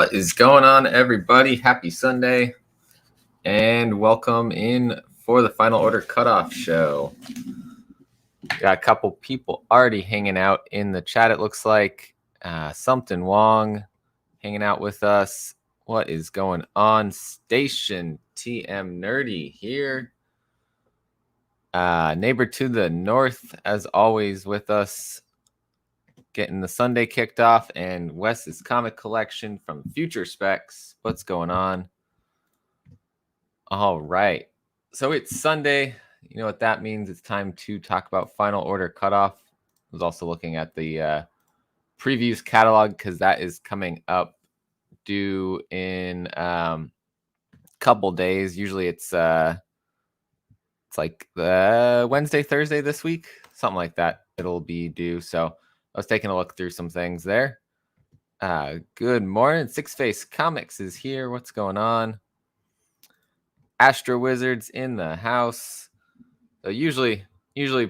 What is going on, everybody? Happy Sunday, and welcome in for the Final Order Cutoff show. Got a couple people already hanging out in the chat, it looks like. Something Wong hanging out with us. What is going on? Station TM Nerdy here. Neighbor to the north, as always, with us. Getting the Sunday kicked off, and Wes's comic collection from Future Specs. What's going on? All right. So it's Sunday. You know what that means. It's time to talk about Final Order Cutoff. I was also looking at the previews catalog because that is coming up due in a couple days. Usually it's like the Wednesday, Thursday this week, something like that. It'll be due. So I was taking a look through some things there. Good morning. Six Face Comics is here. What's going on? Astro Wizards in the house. So usually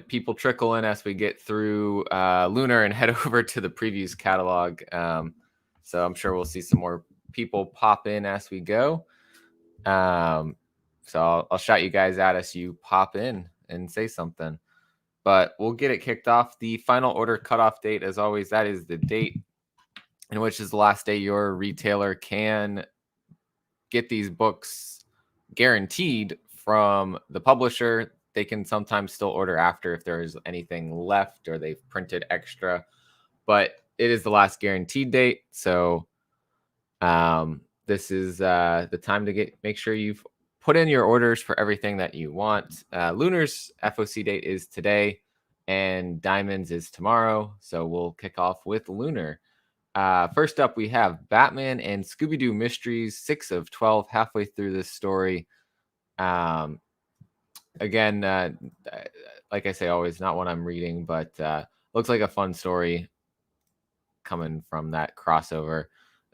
people trickle in as we get through Lunar and head over to the previews catalog. So I'm sure we'll see some more people pop in as we go. So I'll shout you guys out as you pop in and say something. But we'll get it kicked off. The Final Order cutoff date, as always, that is the date in which is the last day your retailer can get these books guaranteed from the publisher. They can sometimes still order after if there is anything left or they've printed extra. But it is the last guaranteed date. So this is the time to make sure you've put in your orders for everything that you want. Lunar's FOC date is today and Diamond's is tomorrow. So we'll kick off with Lunar. First up, we have Batman and Scooby-Doo Mysteries, 6 of 12, halfway through this story. Again, like I say, always not one I'm reading, but looks like a fun story coming from that crossover.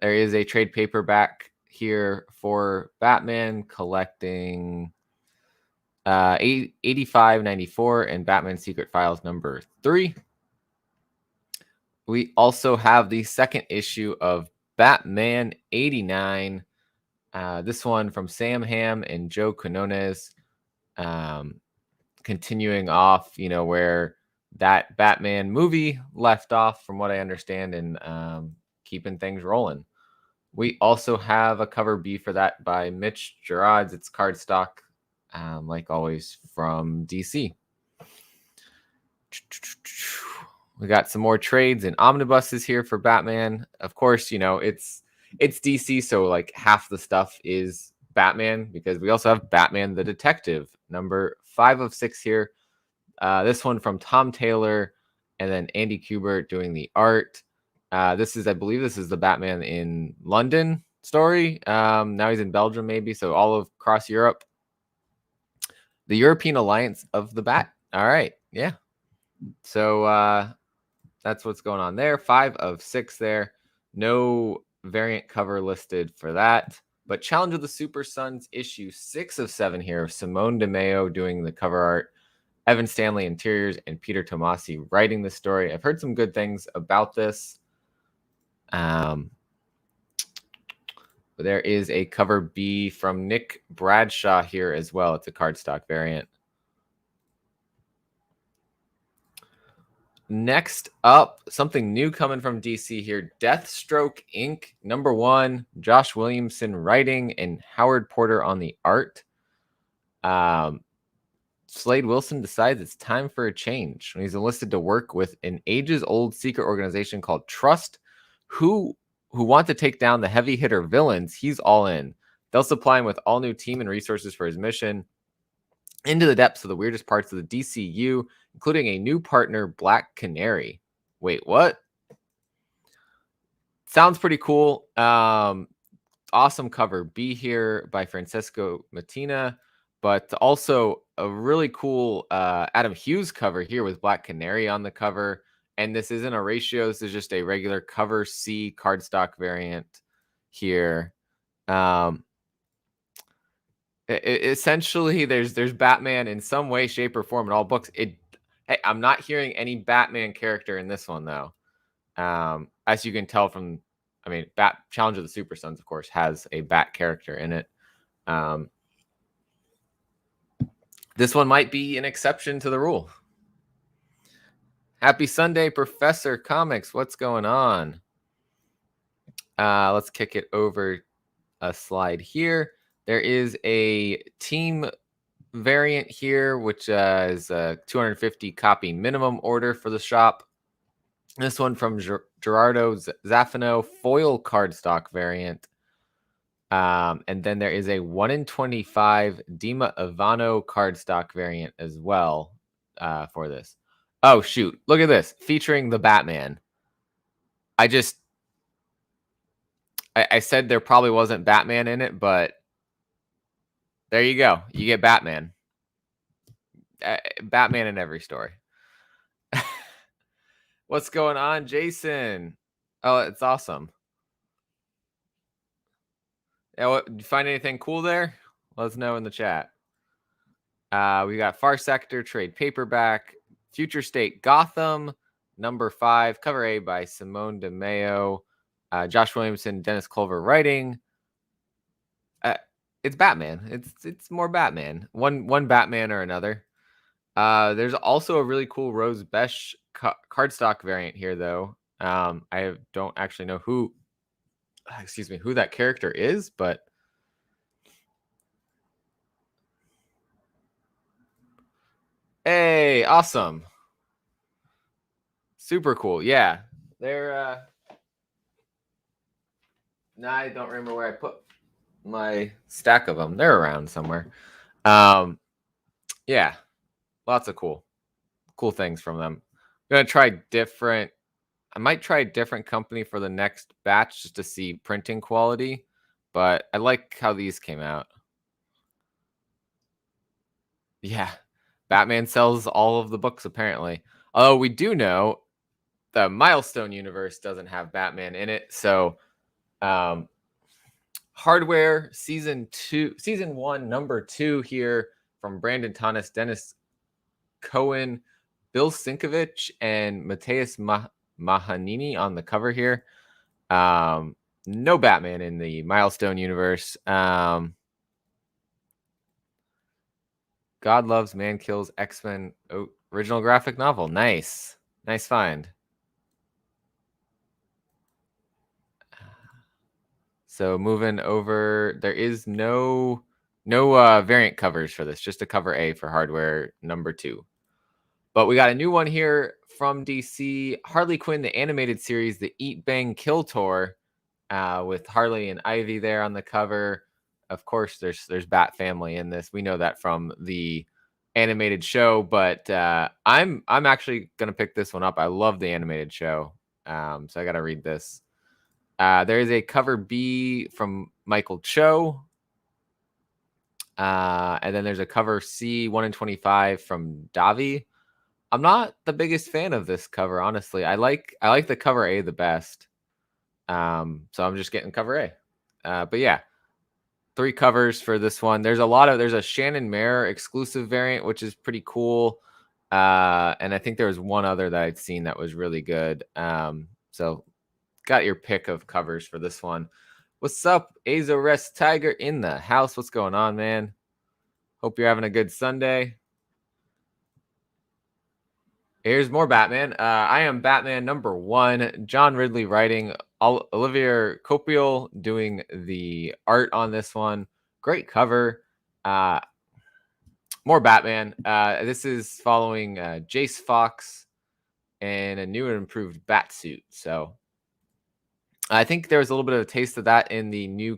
There is a trade paperback here for Batman collecting 8594 and Batman Secret Files number 3. We also have the second issue of Batman 89. This one from Sam Hamm and Joe Quinones. Continuing off, where that Batman movie left off, from what I understand, and keeping things rolling. We also have a cover B for that by Mitch Gerards. It's cardstock, like always, from DC. We got some more trades and omnibuses here for Batman. Of course, it's DC, so like half the stuff is Batman, because we also have Batman the Detective, number 5 of 6 here. This one from Tom Taylor and then Andy Kubert doing the art. I believe this is the Batman in London story. Now he's in Belgium, maybe, so all across Europe. The European Alliance of the Bat. All right, yeah. So that's what's going on there. 5 of 6 there. No variant cover listed for that. But Challenge of the Super Sons issue 6 of 7 here. Simone DeMeo doing the cover art. Evan Stanley interiors and Peter Tomasi writing the story. I've heard some good things about this. There is a cover B from Nick Bradshaw here as well. It's a cardstock variant. Next up, something new coming from DC here. Deathstroke Inc. number 1. Josh Williamson writing and Howard Porter on the art. Slade Wilson decides it's time for a change when he's enlisted to work with an ages-old secret organization called Trust, who want to take down the heavy hitter villains. He's all in. They'll supply him with all new team and resources for his mission into the depths of the weirdest parts of the DCU, including a new partner, Black Canary. Wait, what? Sounds pretty cool. Awesome cover B here by Francesco Mattina, but also a really cool Adam Hughes cover here with Black Canary on the cover. And this isn't a ratio. This is just a regular cover C cardstock variant here. Essentially, there's Batman in some way, shape, or form in all books. I'm not hearing any Batman character in this one, though. As you can tell from I mean, Challenge of the Super Sons, of course, has a Bat character in it. This one might be an exception to the rule. Happy Sunday, Professor Comics. What's going on? Let's kick it over a slide here. There is a team variant here, which is a 250 copy minimum order for the shop. This one from Gerardo Zaffino, foil cardstock variant. And then there is a 1 in 25 Dima Ivano cardstock variant as well for this. Oh, shoot. Look at this. Featuring the Batman. I said there probably wasn't Batman in it, but there you go. You get Batman. Batman in every story. What's going on, Jason? Oh, it's awesome. Yeah, did you find anything cool there? Let us know in the chat. We got Far Sector trade paperback, Future State Gotham, number 5, cover A by Simone DeMeo, Josh Williamson, Dennis Culver writing. It's Batman. It's more Batman. One Batman or another. There's also a really cool Rose Besh cardstock variant here, though. I don't actually know who that character is, but hey, awesome. Super cool. Yeah. They're now I don't remember where I put my stack of them. They're around somewhere. Yeah. Lots of cool things from them. I'm going to try different. I might try a different company for the next batch just to see printing quality, but I like how these came out. Yeah. Batman sells all of the books, apparently. Although we do know the Milestone universe doesn't have Batman in it. So, Hardware season 1, number 2 here from Brandon Thomas, Dennis Cohen, Bill Sinkovich, and Mateus Mahanini on the cover here. No Batman in the Milestone universe. God Loves, Man Kills, X-Men original graphic novel. Nice find. So moving over, there is no variant covers for this, just a cover A for Hardware number 2. But we got a new one here from DC, Harley Quinn, the animated series, the Eat Bang Kill Tour, with Harley and Ivy there on the cover. Of course, there's Bat Family in this. We know that from the animated show, but I'm actually gonna pick this one up. I love the animated show, so I gotta read this. There is a cover B from Michael Cho. And then there's a cover C, 1 in 25 from Davi. I'm not the biggest fan of this cover, honestly. I like the cover A the best. So I'm just getting cover A. But yeah, 3 covers for this one. There's a Shannon Mayer exclusive variant, which is pretty cool. And I think there was one other that I'd seen that was really good. So got your pick of covers for this one. What's up, Azores Tiger in the house? What's going on, man? Hope you're having a good Sunday. Here's more Batman. I am Batman number 1. John Ridley writing. Olivier Copiel doing the art on this one. Great cover. More Batman. This is following Jace Fox and a new and improved bat suit. So I think there was a little bit of a taste of that in the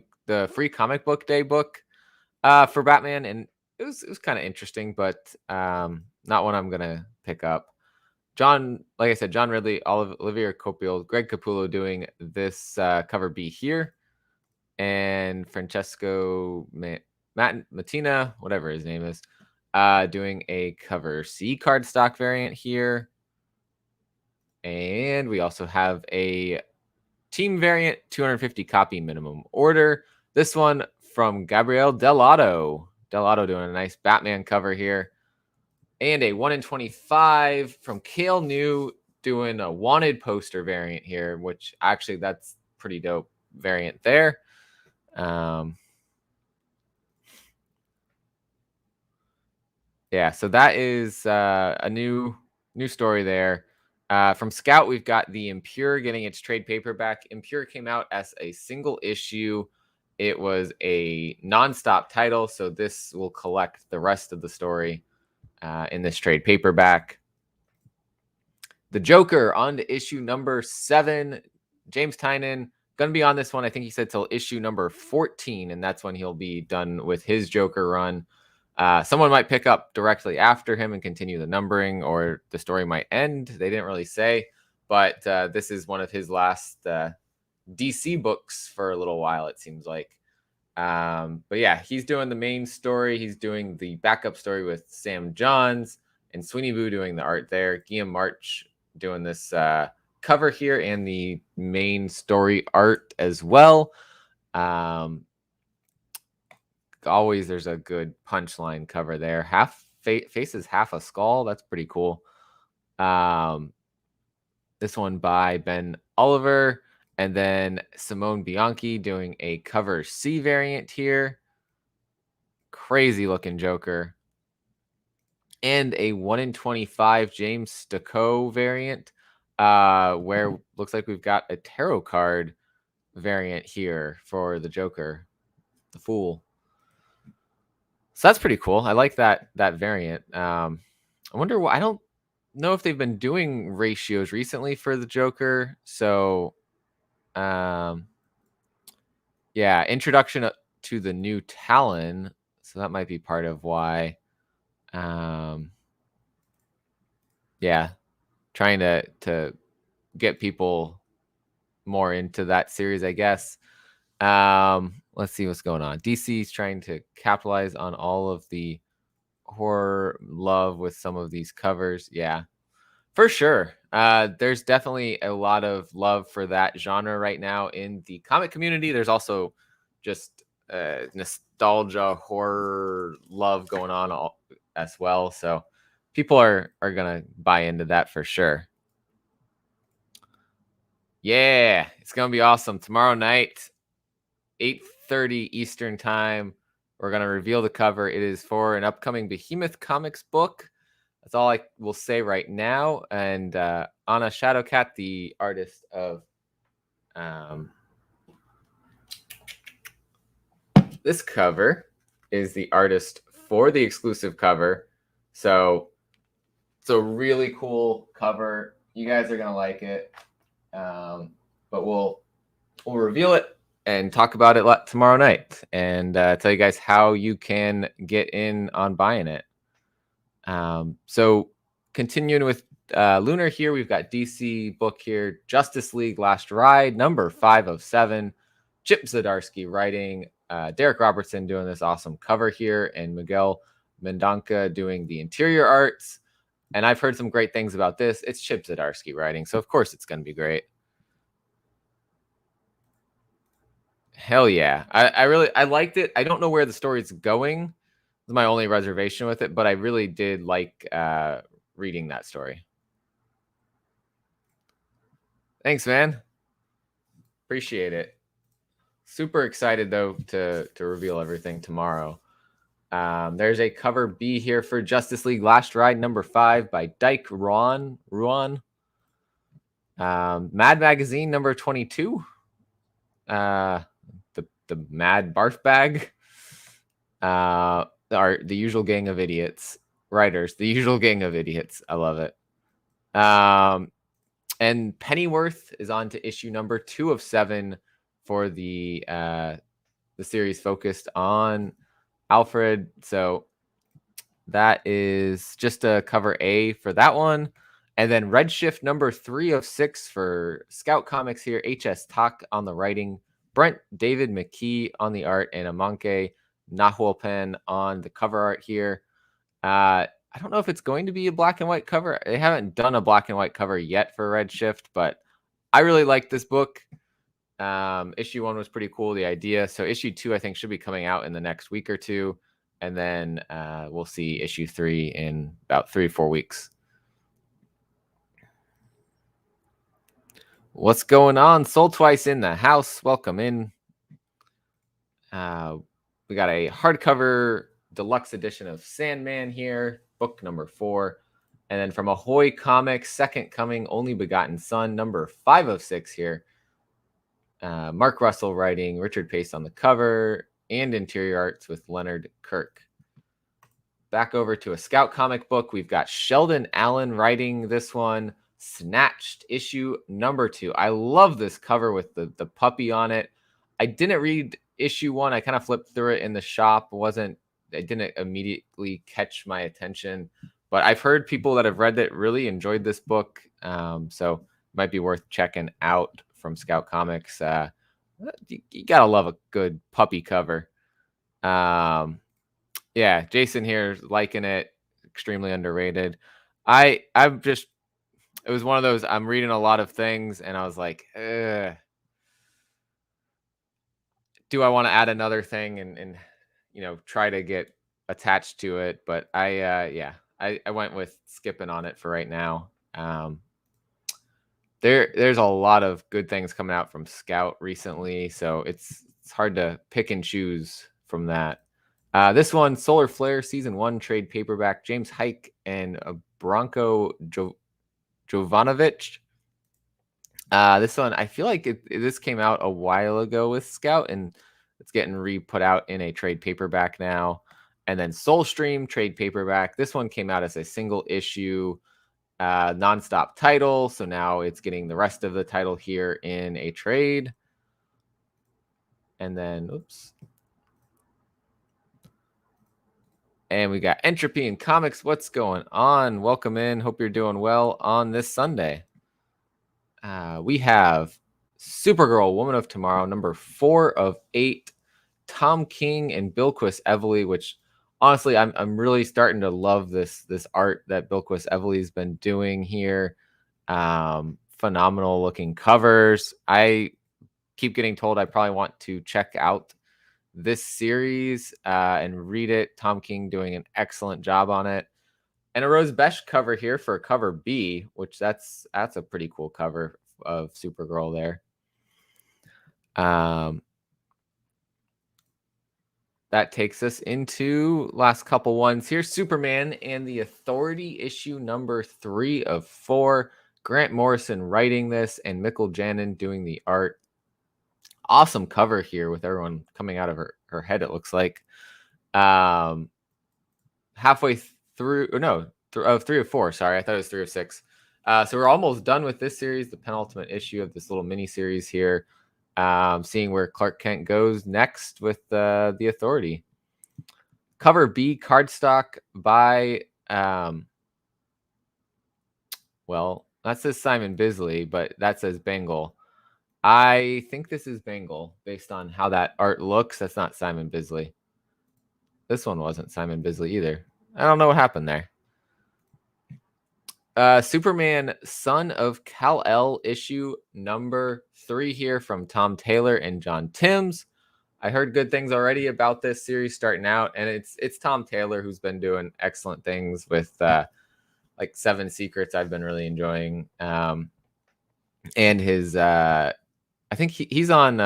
free comic book day book for Batman, and it was kind of interesting, but not one I'm gonna pick up. Like I said, John Ridley, Olivier Copiel, Greg Capullo doing this cover B here, and Francesco Mattina, whatever his name is, doing a cover C cardstock variant here. And we also have a team variant, 250 copy minimum order. This one from Gabriel Dell'Otto. Dell'Otto doing a nice Batman cover here. And a 1 in 25 from Cale New doing a wanted poster variant here, which actually that's pretty dope variant there. Yeah, so that is a new story there. From Scout, we've got the Impure getting its trade paperback. Impure came out as a single issue. It was a nonstop title, so this will collect the rest of the story in this trade paperback. The Joker on to issue number 7. James Tynion going to be on this one. I think he said till issue number 14, and that's when he'll be done with his Joker run. Someone might pick up directly after him and continue the numbering, or the story might end. They didn't really say, but this is one of his last DC books for a little while, it seems like. But yeah, he's doing the main story. He's doing the backup story with Sam Johns and Sweeney Boo doing the art there. Guillaume March doing this cover here and the main story art as well. Always there's a good punchline cover there. Half faces half a skull. That's pretty cool. This one by Ben Oliver, and then Simone Bianchi doing a cover C variant here. Crazy looking Joker. And a 1 in 25 James Stacco variant, where looks like we've got a tarot card variant here for the Joker, the Fool. So that's pretty cool. I like that variant. I wonder why. I don't know if they've been doing ratios recently for the Joker. So, yeah, introduction to the new Talon. So that might be part of why. Yeah, trying to get people more into that series, I guess. Let's see what's going on. DC is trying to capitalize on all of the horror love with some of these covers. Yeah, for sure. There's definitely a lot of love for that genre right now in the comic community. There's also just nostalgia, horror love going on as well. So people are gonna buy into that for sure. Yeah, it's gonna be awesome. Tomorrow night, 8:30 Eastern time, we're gonna reveal the cover. It is for an upcoming Behemoth Comics book. That's all I will say right now. And Anna Shadowcat, the artist of this cover, is the artist for the exclusive cover. So it's a really cool cover. You guys are gonna like it. But we'll reveal it and talk about it tomorrow night, and tell you guys how you can get in on buying it. So continuing with Lunar here, we've got DC book here, Justice League Last Ride, number 5 of 7. Chip Zdarsky writing, Derek Robertson doing this awesome cover here, and Miguel Mendonca doing the interior arts. And I've heard some great things about this. It's Chip Zdarsky writing, so of course it's going to be great. Hell yeah. I liked it. I don't know where the story's going. It's my only reservation with it, but I really did like reading that story. Thanks, man. Appreciate it. Super excited though to reveal everything tomorrow. There's a cover B here for Justice League Last Ride number 5 by Dyke Ruan. Mad Magazine number 22. The Mad Barf Bag. The Usual Gang of Idiots writers. The Usual Gang of Idiots. I love it. And Pennyworth is on to issue number 2 of 7 for the series focused on Alfred. So that is just a cover A for that one. And then Redshift number 3 of 6 for Scout Comics here. HS Tak on the writing, Brent David McKee on the art, and Amanke Nahuelpan on the cover art here. I don't know if it's going to be a black and white cover. They haven't done a black and white cover yet for Redshift, but I really like this book. Issue 1 was pretty cool, the idea. So issue 2, I think, should be coming out in the next week or two. And then we'll see issue 3 in about 3 or 4 weeks. What's going on? Soul Twice in the house. Welcome in. We got a hardcover deluxe edition of Sandman here, book number 4. And then from Ahoy Comics, Second Coming, Only Begotten Son, number 5 of 6 here. Mark Russell writing, Richard Pace on the cover, and interior arts with Leonard Kirk. Back over to a Scout comic book. We've got Sheldon Allen writing this one. Snatched issue number 2. I love this cover with the puppy on it. I didn't read issue 1. I kind of flipped through it in the shop. It didn't immediately catch my attention, but I've heard people that have read it really enjoyed this book. So it might be worth checking out from Scout Comics. You gotta love a good puppy cover. Yeah, Jason here liking it. Extremely underrated. It was one of those, I'm reading a lot of things and I was like, do I want to add another thing and try to get attached to it? But I went with skipping on it for right now. There's a lot of good things coming out from Scout recently, so it's hard to pick and choose from that. This one, Solar Flare Season 1 trade paperback, James Hike and Branko Jovanovic. This one, I feel like this came out a while ago with Scout, and it's getting re-put out in a trade paperback now. And then Soulstream trade paperback. This one came out as a single issue nonstop title, so now it's getting the rest of the title here in a trade. And then, and we got Entropy in Comics. What's going on? Welcome in. Hope you're doing well on this Sunday. We have Supergirl, Woman of Tomorrow, number 4 of 8. Tom King and Bilquis Evely, which honestly, I'm really starting to love this art that Bilquis Evely's been doing here. Phenomenal looking covers. I keep getting told I probably want to check out this series and read it. Tom King doing an excellent job on it. And a Rose Besh cover here for cover B, which that's a pretty cool cover of Supergirl there. That takes us into last couple ones here. Superman and the Authority, issue number 3 of 4. Grant Morrison writing this and Mikkel Janin doing the art. Awesome cover here with everyone coming out of her head, it looks like. Halfway through, or 3 of 4. Sorry, I thought it was 3 of 6. So we're almost done with this series, the penultimate issue of this little mini series here. Seeing where Clark Kent goes next with the Authority. Cover B cardstock by well, that says Simon Bisley, but that says Bengal. I think this is Bengal based on how that art looks. That's not Simon Bisley. This one wasn't Simon Bisley either. I don't know what happened there. Superman, Son of Kal-El, issue number 3 here from Tom Taylor and John Timms. I heard good things already about this series starting out, and it's Tom Taylor who's been doing excellent things with like 7 Secrets. I've been really enjoying, and his I think he's on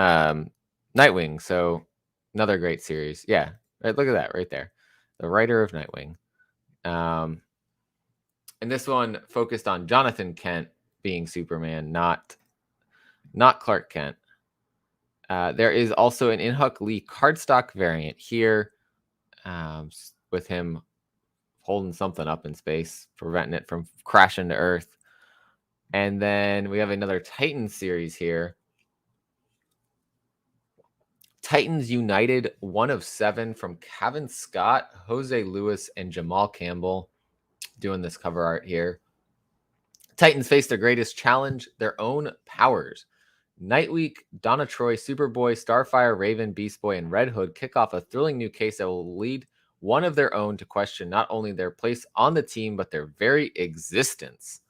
Nightwing, so another great series. Yeah, right, look at that right there, the writer of Nightwing. And this one focused on Jonathan Kent being Superman, not Clark Kent. There is also an Inhuck Lee cardstock variant here with him holding something up in space, preventing it from crashing to Earth. And then we have another Titans series here. Titans United 1 of 7 from Kevin Scott, Jose Lewis, and Jamal Campbell doing this cover art here. Titans face their greatest challenge, their own powers. Nightweek, Donna Troy, Superboy, Starfire, Raven, Beast Boy, and Red Hood kick off a thrilling new case that will lead one of their own to question not only their place on the team, but their very existence.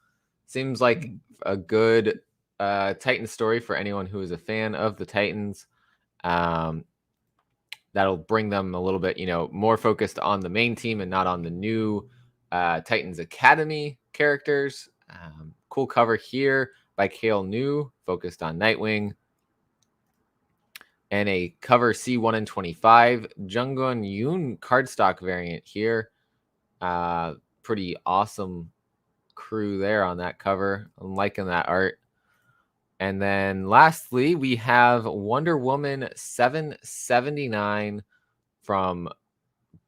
Seems like a good Titan story for anyone who is a fan of the Titans. That'll bring them a little bit, more focused on the main team and not on the new Titans Academy characters. Cool cover here by Cale New, focused on Nightwing. And a cover C1 and 25 Jungun Yoon cardstock variant here. Pretty awesome crew there on that cover. I'm liking that art. And then lastly, we have Wonder Woman 779 from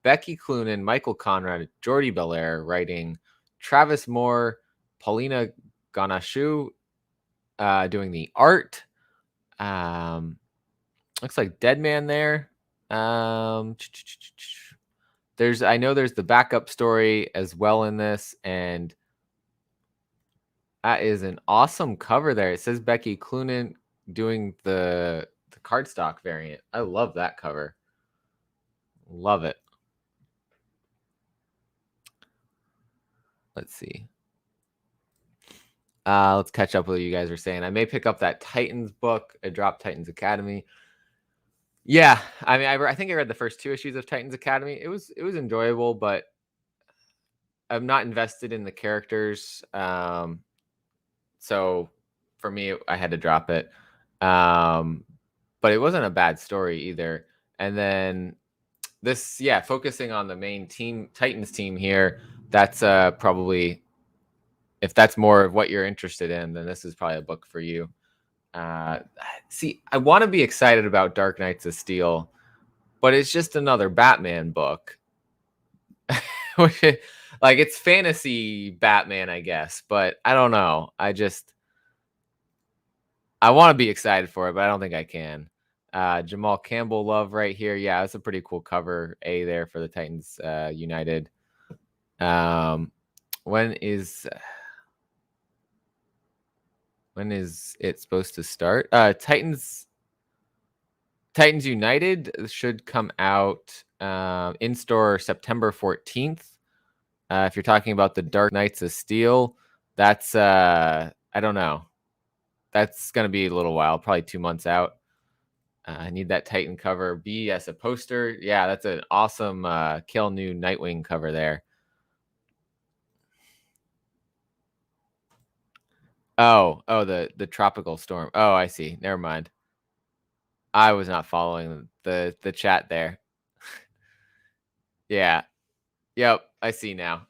Becky Cloonan, Michael Conrad, Jordi Belair writing, Travis Moore, Paulina Ganashu doing the art. Looks like Deadman there. I know there's the backup story as well in this, and that is an awesome cover there. It says Becky Cloonan doing the cardstock variant. I love that cover. Love it. Let's see. Let's catch up with what you guys are saying. I may pick up that Titans book. I dropped Titans Academy. Yeah, I mean, I think I read the first 2 issues of Titans Academy. It was enjoyable, but I'm not invested in the characters. So for me, I had to drop it. But it wasn't a bad story either. And then this, focusing on the main team, Titans team here, that's probably, if that's more of what you're interested in, then this is probably a book for you. See, I want to be excited about Dark Knights of Steel, but it's just another Batman book. Like, it's fantasy Batman, I guess, but I don't know. I want to be excited for it, but I don't think I can. Jamal Campbell love right here. Yeah, it's a pretty cool cover A there for the Titans United. When is it supposed to start? Titans United should come out in store September 14th. If you're talking about the Dark Knights of Steel, that's I don't know. That's going to be a little while, probably 2 months out. I need that Titan cover B as a poster. Yeah, that's an awesome Cale New Nightwing cover there. Oh, the tropical storm. Oh, I see. Never mind. I was not following the chat there. Yeah. Yep, I see now.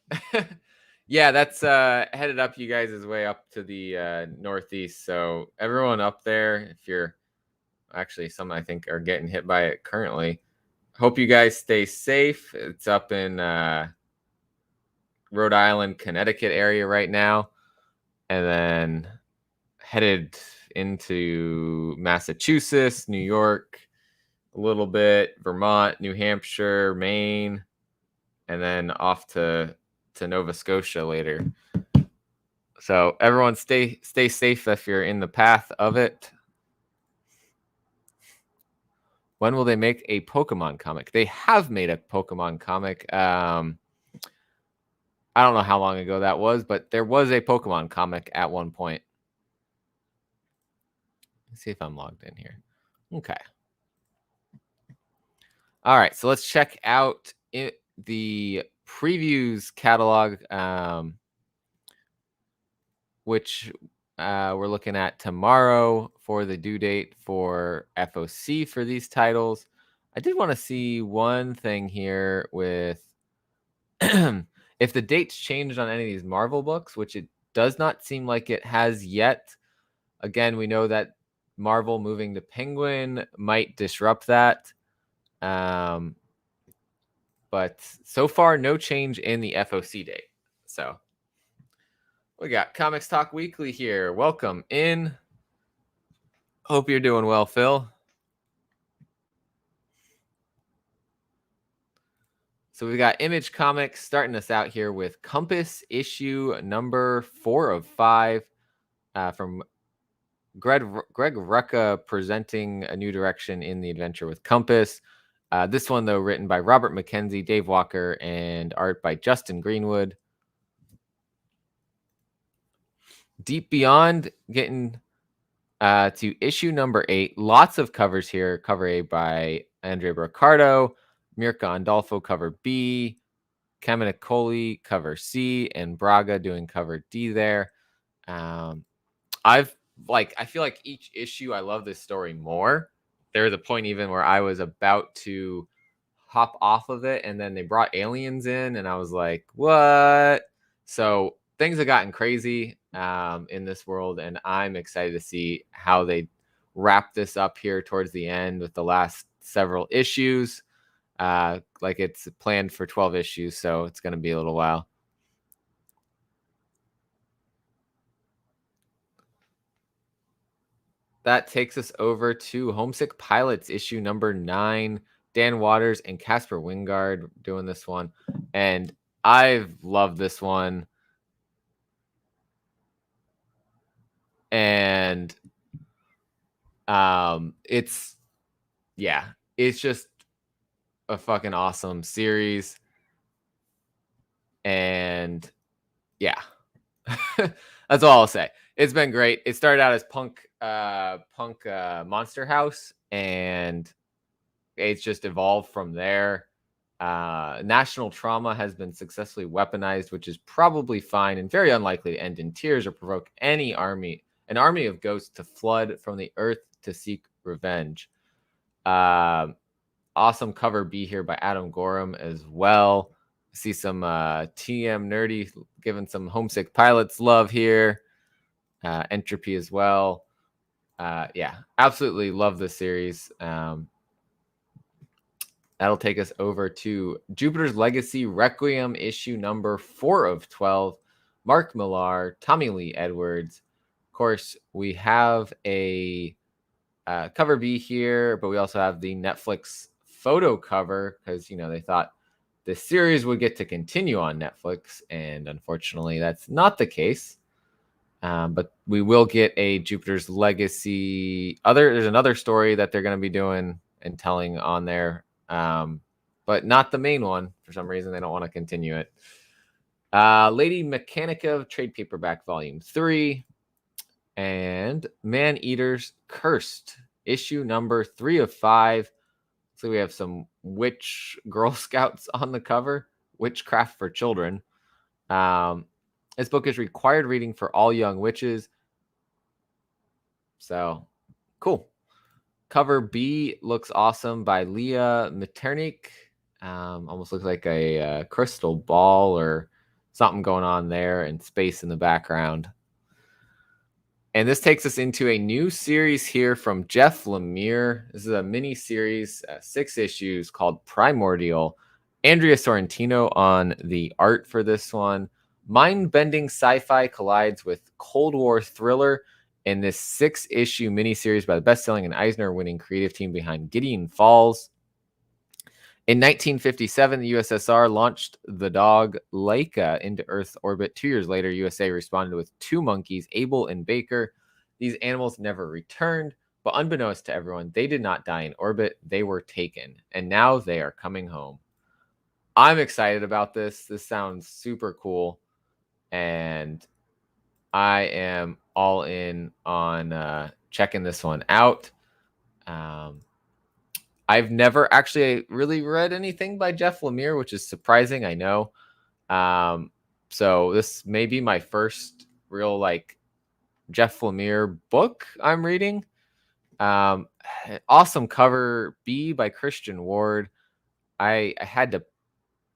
Yeah, that's headed up you guys' way up to the northeast. So everyone up there, if you're actually, some I think are getting hit by it currently. Hope you guys stay safe. It's up in Rhode Island, Connecticut area right now, and then headed into Massachusetts, New York, a little bit, Vermont, New Hampshire, Maine, and then off to Nova Scotia later. So everyone stay safe if you're in the path of it. When will they make a Pokemon comic? They have made a Pokemon comic. I don't know how long ago that was, but there was a Pokemon comic at one point. Let's see if I'm logged in here. Okay. All right, so let's check out the previews catalog, which we're looking at tomorrow for the due date for FOC for these titles. I did want to see one thing here with if the dates changed on any of these Marvel books, which it does not seem like it has yet. Again, we know that Marvel moving to Penguin might disrupt that. But so far, no change in the FOC date. So we got Comics Talk Weekly here. Welcome in. Hope you're doing well, Phil. So we got Image Comics starting us out here with Compass issue number 4 of 5 from Greg Rucka, presenting a new direction in the adventure with Compass. This one, though, written by Robert McKenzie, Dave Walker, and art by Justin Greenwood. Deep Beyond, getting to issue number 8. Lots of covers here. Cover A by Andrea Broccardo, Mirka Andolfo, cover B, Kamenikoli, cover C, and Braga doing cover D there. I feel like each issue I love this story more. There was a point even where I was about to hop off of it, and then they brought aliens in, and I was like, what? So things have gotten crazy in this world, and I'm excited to see how they wrap this up here towards the end with the last several issues. Like it's planned for 12 issues, so it's going to be a little while. That takes us over to Homesick Pilots, issue number 9. Dan Waters and Casper Wingard doing this one. And I've loved this one. And it's just a fucking awesome series. And yeah. That's all I'll say. It's been great. It started out as punk Monster House, and it's just evolved from there. National trauma has been successfully weaponized, which is probably fine and very unlikely to end in tears or provoke an army of ghosts to flood from the earth to seek revenge. Awesome cover B here by Adam Gorham as well. See some TM Nerdy giving some Homesick Pilots love here. Entropy as well. Absolutely love this series. That'll take us over to Jupiter's Legacy Requiem issue number 4 of 12. Mark Millar, Tommy Lee Edwards. Of course, we have a cover B here, but we also have the Netflix photo cover because, they thought the series would get to continue on Netflix, and unfortunately, that's not the case. But we will get a Jupiter's Legacy. There's another story that they're going to be doing and telling on there, but not the main one. For some reason, they don't want to continue it. Lady Mechanica trade paperback volume 3, and Man Eaters Cursed issue number 3 of 5. So we have some witch Girl Scouts on the cover. Witchcraft for Children. This book is required reading for all young witches. So, cool. Cover B looks awesome by Leah Metternich. Almost looks like a crystal ball or something going on there and space in the background. And this takes us into a new series here from Jeff Lemire. This is a mini series, 6 issues called Primordial. Andrea Sorrentino on the art for this one. Mind-bending sci-fi collides with Cold War thriller in this 6-issue miniseries by the best-selling and Eisner-winning creative team behind Gideon Falls. In 1957, the USSR launched the dog Laika into Earth's orbit. 2 years later, USA responded with 2 monkeys, Abel and Baker. These animals never returned, but unbeknownst to everyone, they did not die in orbit. They were taken, and now they are coming home. I'm excited about this. This sounds super cool, and I am all in on checking this one out. I've never actually really read anything by Jeff Lemire, which is surprising, I know. So this may be my first real Jeff Lemire book I'm reading. Awesome cover B by Christian Ward. I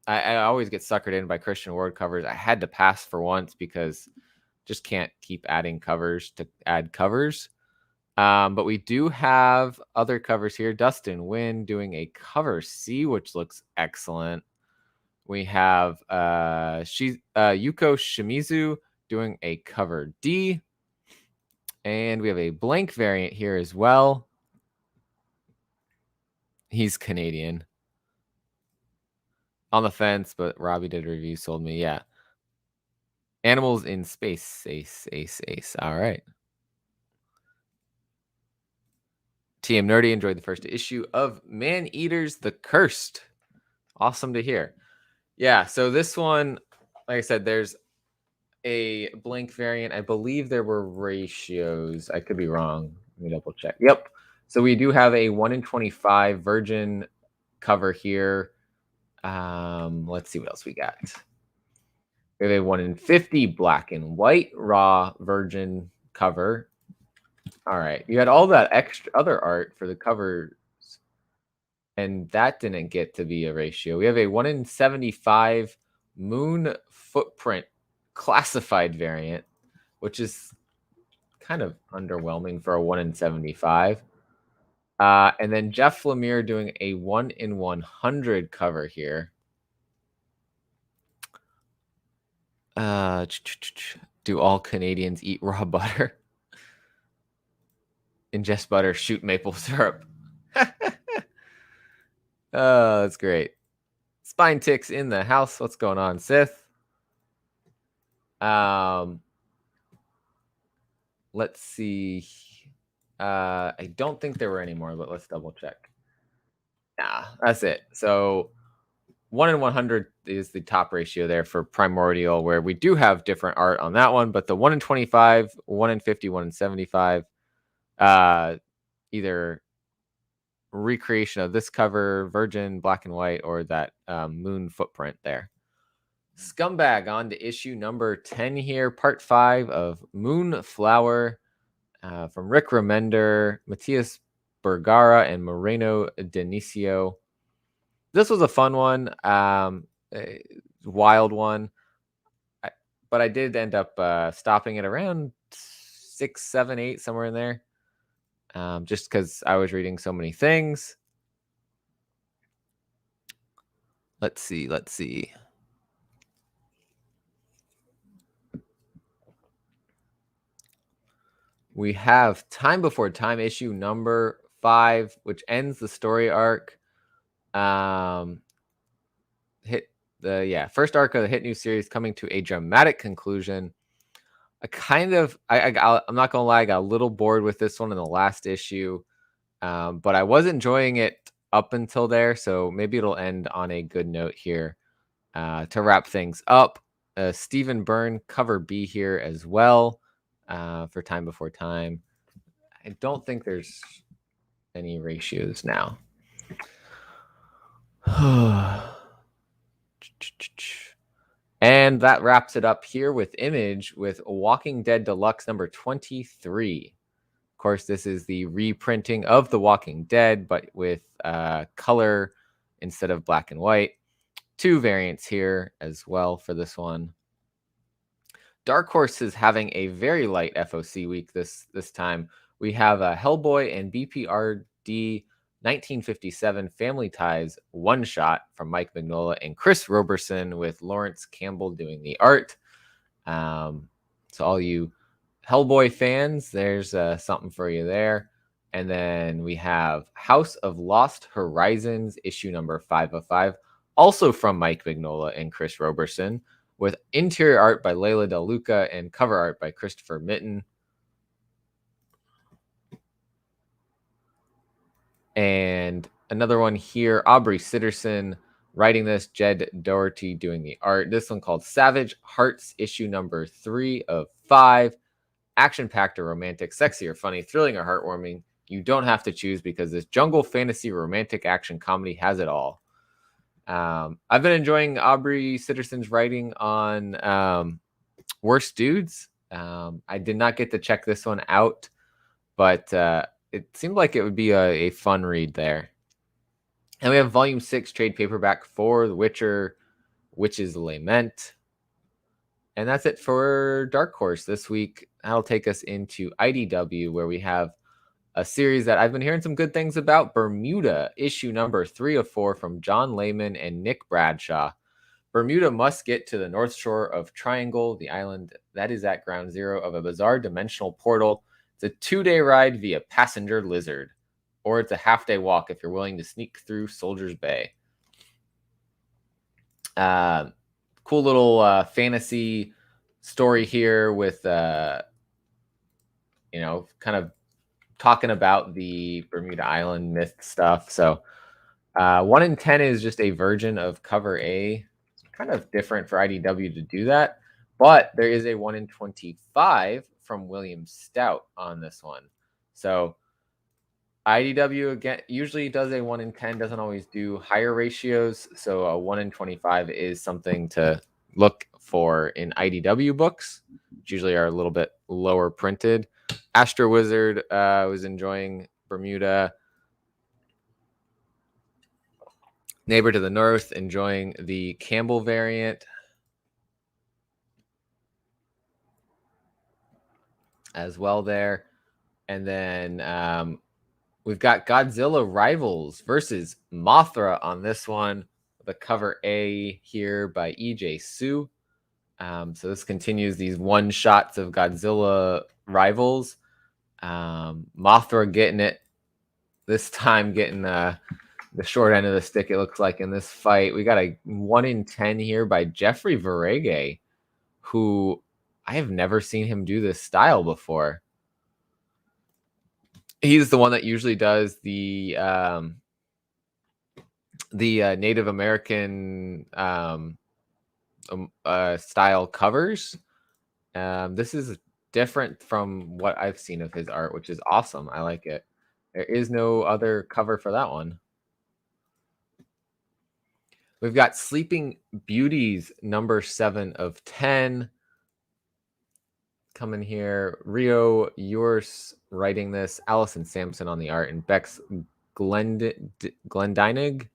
always get suckered in by Christian Ward covers. I had to pass for once because just can't keep adding covers to add covers. But we do have other covers here. Dustin Wynn doing a cover C, which looks excellent. We have Yuko Shimizu doing a cover D. And we have a blank variant here as well. He's Canadian. On the fence, but Robbie did a review, sold me. Yeah. Animals in Space. Ace. All right. TM Nerdy enjoyed the first issue of Man Eaters the Cursed. Awesome to hear. Yeah, so this one, like I said, there's a blank variant. I believe there were ratios. I could be wrong. Let me double check. Yep. So we do have a 1 in 25 virgin cover here. Let's see what else we got. We have a 1 in 50 black and white raw virgin cover. All right, you had all that extra other art for the covers, and that didn't get to be a ratio. We have a 1 in 75 moon footprint classified variant, which is kind of underwhelming for a 1 in 75. And then Jeff Lemire doing a 1 in 100 cover here. Do all Canadians eat raw butter? Ingest butter, shoot maple syrup. Oh, that's great. Spine ticks in the house. What's going on, Sith? Let's see. I don't think there were any more, but let's double check. Nah, that's it. So 1 in 100 is the top ratio there for Primordial, where we do have different art on that one, but the 1 in 25, 1 in 50, 1 in 75, either recreation of this cover, Virgin, black and white, or that moon footprint there. Scumbag on to issue number 10 here, part 5 of Moonflower from Rick Remender, Matthias Bergara, and Moreno Denicio. This was a fun one, a wild one, but I did end up stopping it around 6, 7, 8, somewhere in there, just because I was reading so many things. Let's see. We have Time Before Time issue number 5, which ends the story arc. First arc of the hit new series coming to a dramatic conclusion. I'm not gonna lie, I got a little bored with this one in the last issue, but I was enjoying it up until there, so maybe it'll end on a good note here to wrap things up. Stephen Byrne cover B here as well for Time Before Time. I don't think there's any ratios now. And that wraps it up here with Image with Walking Dead Deluxe number 23. Of course, this is the reprinting of The Walking Dead, but with color instead of black and white. 2 variants here as well for this one. Dark Horse is having a very light FOC week this time. We have a Hellboy and BPRD 1957 Family Ties one-shot from Mike Mignola and Chris Roberson, with Lawrence Campbell doing the art. So all you Hellboy fans, there's something for you there. And then we have House of Lost Horizons issue number 505, also from Mike Mignola and Chris Roberson, with interior art by Leila Del Luca and cover art by Christopher Mitten. And another one here, Aubrey Sitterson writing this, Jed Doherty doing the art. This one called Savage Hearts, issue number 3 of 5. Action-packed or romantic, sexy or funny, thrilling or heartwarming. You don't have to choose, because this jungle fantasy romantic action comedy has it all. I've been enjoying Aubrey Sitterson's writing on Worst Dudes. I did not get to check this one out, but it seemed like it would be a fun read there. And we have Volume 6 trade paperback for The Witcher, Witch's Lament. And that's it for Dark Horse this week. That'll take us into IDW, where we have a series that I've been hearing some good things about, Bermuda, issue number 3 of 4 from John Layman and Nick Bradshaw. Bermuda must get to the north shore of Triangle, the island that is at ground zero of a bizarre dimensional portal. It's a 2-day ride via Passenger Lizard, or it's a half-day walk if you're willing to sneak through Soldier's Bay. Cool little fantasy story here with, kind of talking about the Bermuda Island myth stuff. So 1 in 10 is just a version of cover A. It's kind of different for IDW to do that, but there is a 1 in 25 from William Stout on this one. So IDW, again, usually does a 1 in 10, doesn't always do higher ratios. So a 1 in 25 is something to look for in IDW books. which usually are a little bit lower printed. Astro Wizard was enjoying Bermuda. Neighbor to the North enjoying the Campbell variant. As well there. And then we've got Godzilla Rivals versus Mothra on this one. The cover A here by EJ Sue. So this continues these one shots of Godzilla Rivals. Mothra getting it this time, getting the short end of the stick, it looks like, in this fight. We got a 1 in 10 here by Jeffrey Varege, who I have never seen him do this style before. He's the one that usually does the Native American style covers. This is different from what I've seen of his art, which is awesome. I like it. There is no other cover for that one. We've got Sleeping Beauties number 7 of 10 coming here. Rio Yours writing this, Allison Sampson on the art, and Bex Glendinig,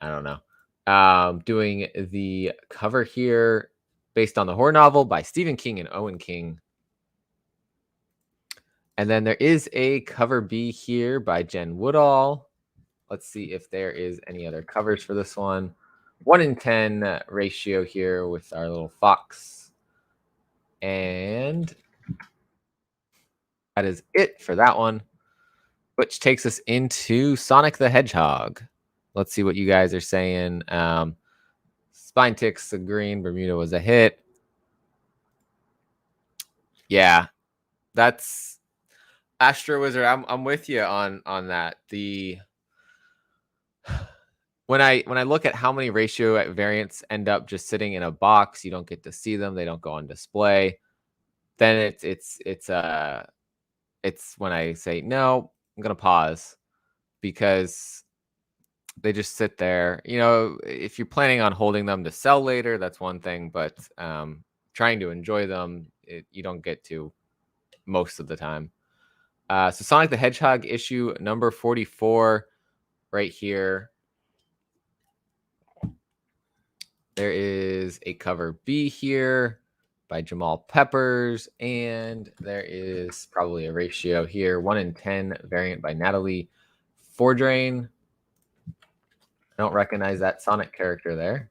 I don't know, doing the cover here based on the horror novel by Stephen King and Owen King. And then there is a cover B here by Jen Woodall. Let's see if there is any other covers for this one. 1 in 10 ratio here with our little fox. And that is it for that one, which takes us into Sonic the Hedgehog. Let's see what you guys are saying. Spine Ticks agreeing Bermuda was a hit. Yeah, that's Astro Wizard. I'm with you on that. When I look at how many ratio variants end up just sitting in a box, you don't get to see them. They don't go on display. Then it's when I say no, I'm gonna pause, because they just sit there. You know, if you're planning on holding them to sell later, that's one thing, but trying to enjoy them, you don't get to most of the time. So Sonic the Hedgehog issue number 44 right here. There is a cover B here by Jamal Peppers, and there is probably a ratio here, 1 in 10 variant by Natalie Fordrain. I don't recognize that Sonic character there.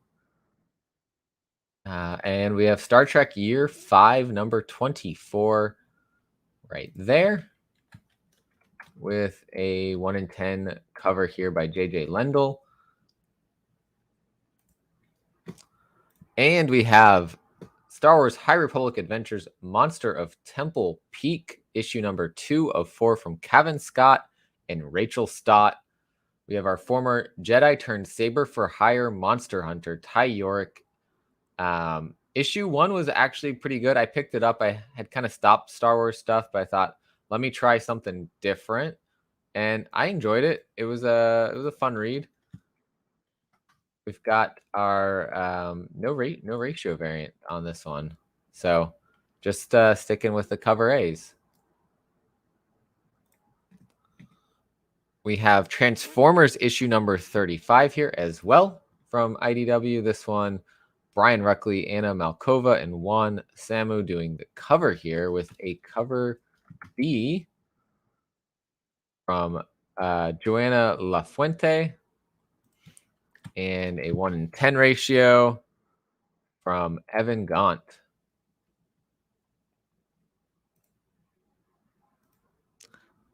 And we have Star Trek Year 5, number 24 right there, with a 1 in 10 cover here by JJ Lendl. And we have Star Wars High Republic Adventures Monster of Temple Peak, issue number 2 of 4 from Kevin Scott and Rachel Stott. We have our former Jedi turned Saber for Hire monster hunter, Ty Yorick. Issue 1 was actually pretty good. I picked it up. I had kind of stopped Star Wars stuff, but I thought, let me try something different, and I enjoyed it. It was a fun read. We've got our no ratio variant on this one, so just sticking with the cover A's. We have Transformers issue number 35 here as well from IDW. This one, Brian Ruckley, Anna Malkova, and Juan Samu doing the cover here, with a cover B from Joanna Lafuente, and a 1 in 10 ratio from Evan Gaunt.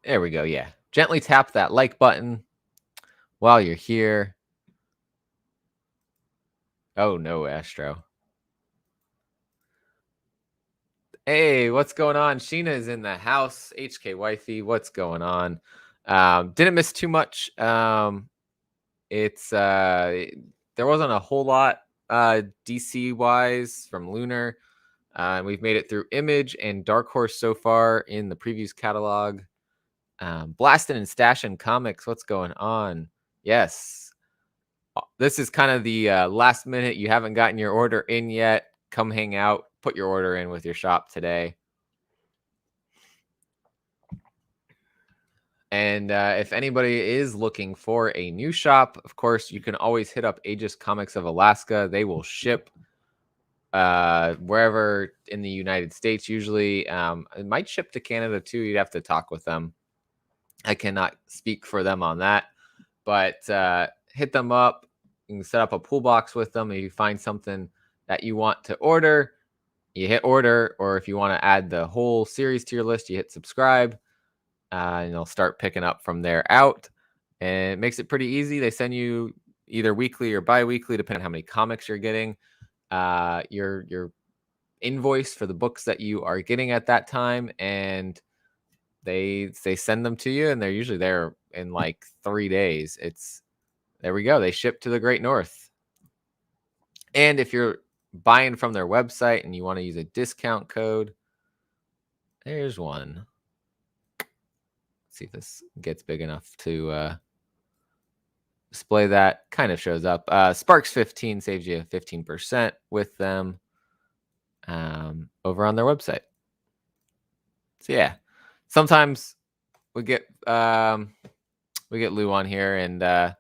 There we go. Yeah. Gently tap that like button while you're here. Oh, no, Astro. Hey, what's going on? Sheena is in the house. HK Wifey, what's going on? Didn't miss too much. It's there wasn't a whole lot DC wise from Lunar. We've made it through Image and Dark Horse so far in the previews catalog. Blasting and Stashing Comics, what's going on? Yes, this is kind of the last minute. You haven't gotten your order in yet, come hang out, put your order in with your shop today. And if anybody is looking for a new shop, of course, you can always hit up Aegis Comics of Alaska. They will ship wherever in the United States. Usually, it might ship to Canada too. You'd have to talk with them. I cannot speak for them on that, but hit them up. You can set up a pool box with them. If you find something that you want to order, you hit order, or if you want to add the whole series to your list, you hit subscribe. And they'll start picking up from there out. And it makes it pretty easy. They send you either weekly or bi-weekly, depending on how many comics you're getting. Your invoice for the books that you are getting at that time, and they send them to you, and they're usually there in like 3 days. There we go. They ship to the Great North. And if you're buying from their website and you want to use a discount code, there's one. See if this gets big enough to display that. Kind of shows up. Sparks 15 saves you 15% with them over on their website. So yeah, sometimes we get Lou on here, and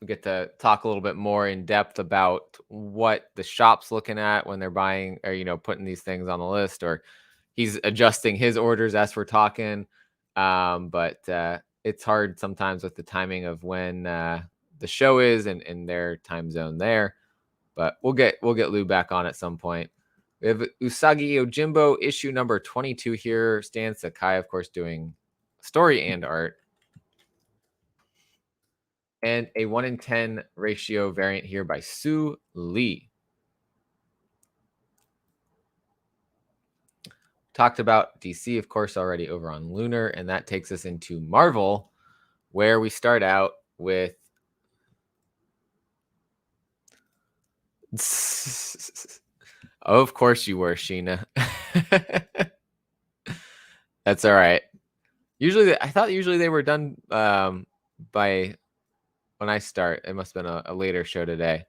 we get to talk a little bit more in depth about what the shop's looking at when they're buying, or putting these things on the list, or he's adjusting his orders as we're talking. But it's hard sometimes with the timing of when the show is and their time zone there. But we'll get Lou back on at some point. We have Usagi Yojimbo issue number 22 here. Stan Sakai, of course, doing story and art. And a 1-in-10 ratio variant here by Sue Lee. Talked about DC, of course, already over on Lunar, and that takes us into Marvel, where we start out with of course you were, Sheena. That's all right. I thought usually they were done by when I start. It must have been a later show today.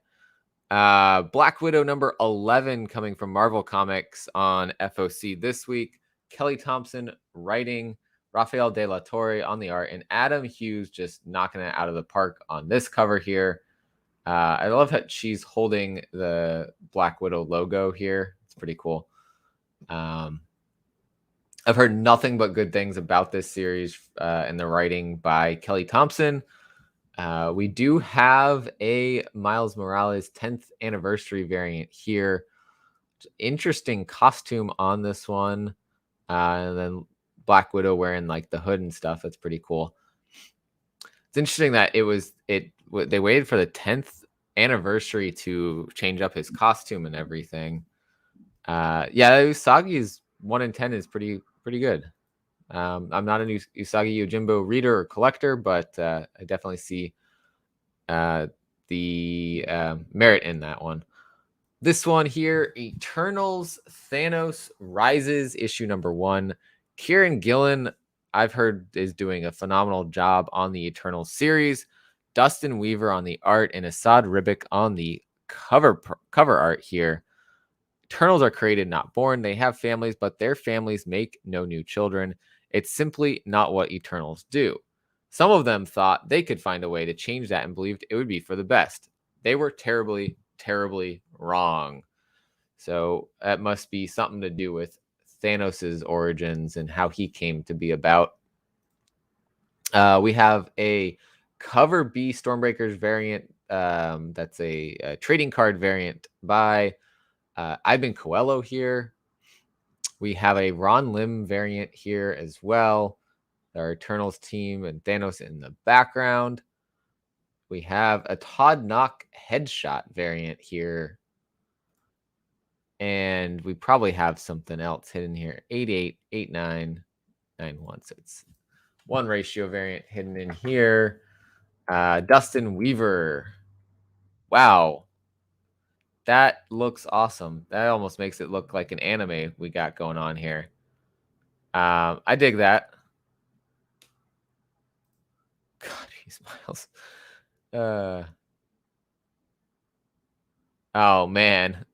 Black Widow number 11 coming from Marvel Comics on FOC this week. Kelly Thompson writing, Rafael De La Torre on the art, and Adam Hughes just knocking it out of the park on this cover here. I love that she's holding the Black Widow logo here. It's pretty cool. I've heard nothing but good things about this series and the writing by Kelly Thompson. We do have a Miles Morales 10th anniversary variant here. Interesting costume on this one. And then Black Widow wearing like the hood and stuff. That's pretty cool. It's interesting that they waited for the 10th anniversary to change up his costume and everything. Yeah, Usagi's 1-in-10 is pretty good. I'm not an Usagi Yojimbo reader or collector, but I definitely see the merit in that one. This one here, Eternals Thanos Rises, issue number 1. Kieran Gillen, I've heard, is doing a phenomenal job on the Eternals series. Dustin Weaver on the art, and Asad Ribic on the cover art here. Eternals are created, not born. They have families, but their families make no new children. It's simply not what Eternals do. Some of them thought they could find a way to change that and believed it would be for the best. They were terribly, terribly wrong. So that must be something to do with Thanos' origins and how he came to be about. We have a Cover B Stormbreakers variant. That's a trading card variant by Ivan Coelho here. We have a Ron Lim variant here as well. Our Eternals team and Thanos in the background. We have a Todd Knock headshot variant here. And we probably have something else hidden here. 888991. So it's one ratio variant hidden in here. Dustin Weaver. Wow. That looks awesome. That almost makes it look like an anime we got going on here. I dig that. God, he smiles. Oh man,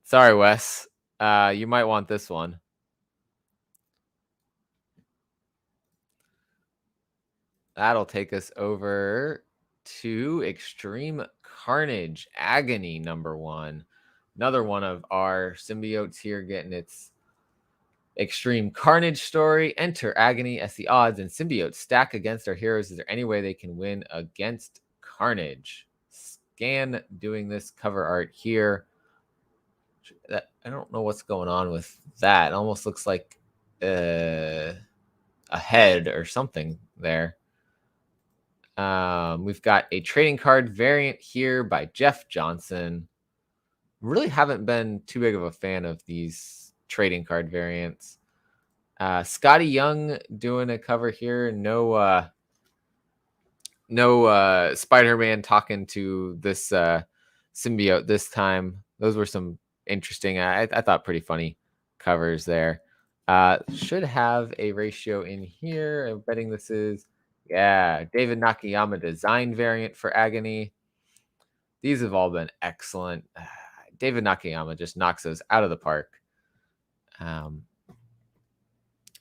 Sorry, Wes. You might want this one. That'll take us over to Extreme Carnage Agony #1. Another one of our symbiotes here getting its Extreme Carnage story. Enter Agony as the odds and symbiotes stack against our heroes. Is there any way they can win against Carnage? Scan doing this cover art here. I don't know what's going on with that. It almost looks like a head or something there. We've got a trading card variant here by Jeff Johnson. Really haven't been too big of a fan of these trading card variants. Scotty Young doing a cover here. No Spider-Man talking to this symbiote this time. Those were some interesting, I thought pretty funny covers there. Should have a ratio in here. I'm betting this is, yeah, David Nakayama design variant for Agony. These have all been excellent. David Nakayama just knocks those out of the park.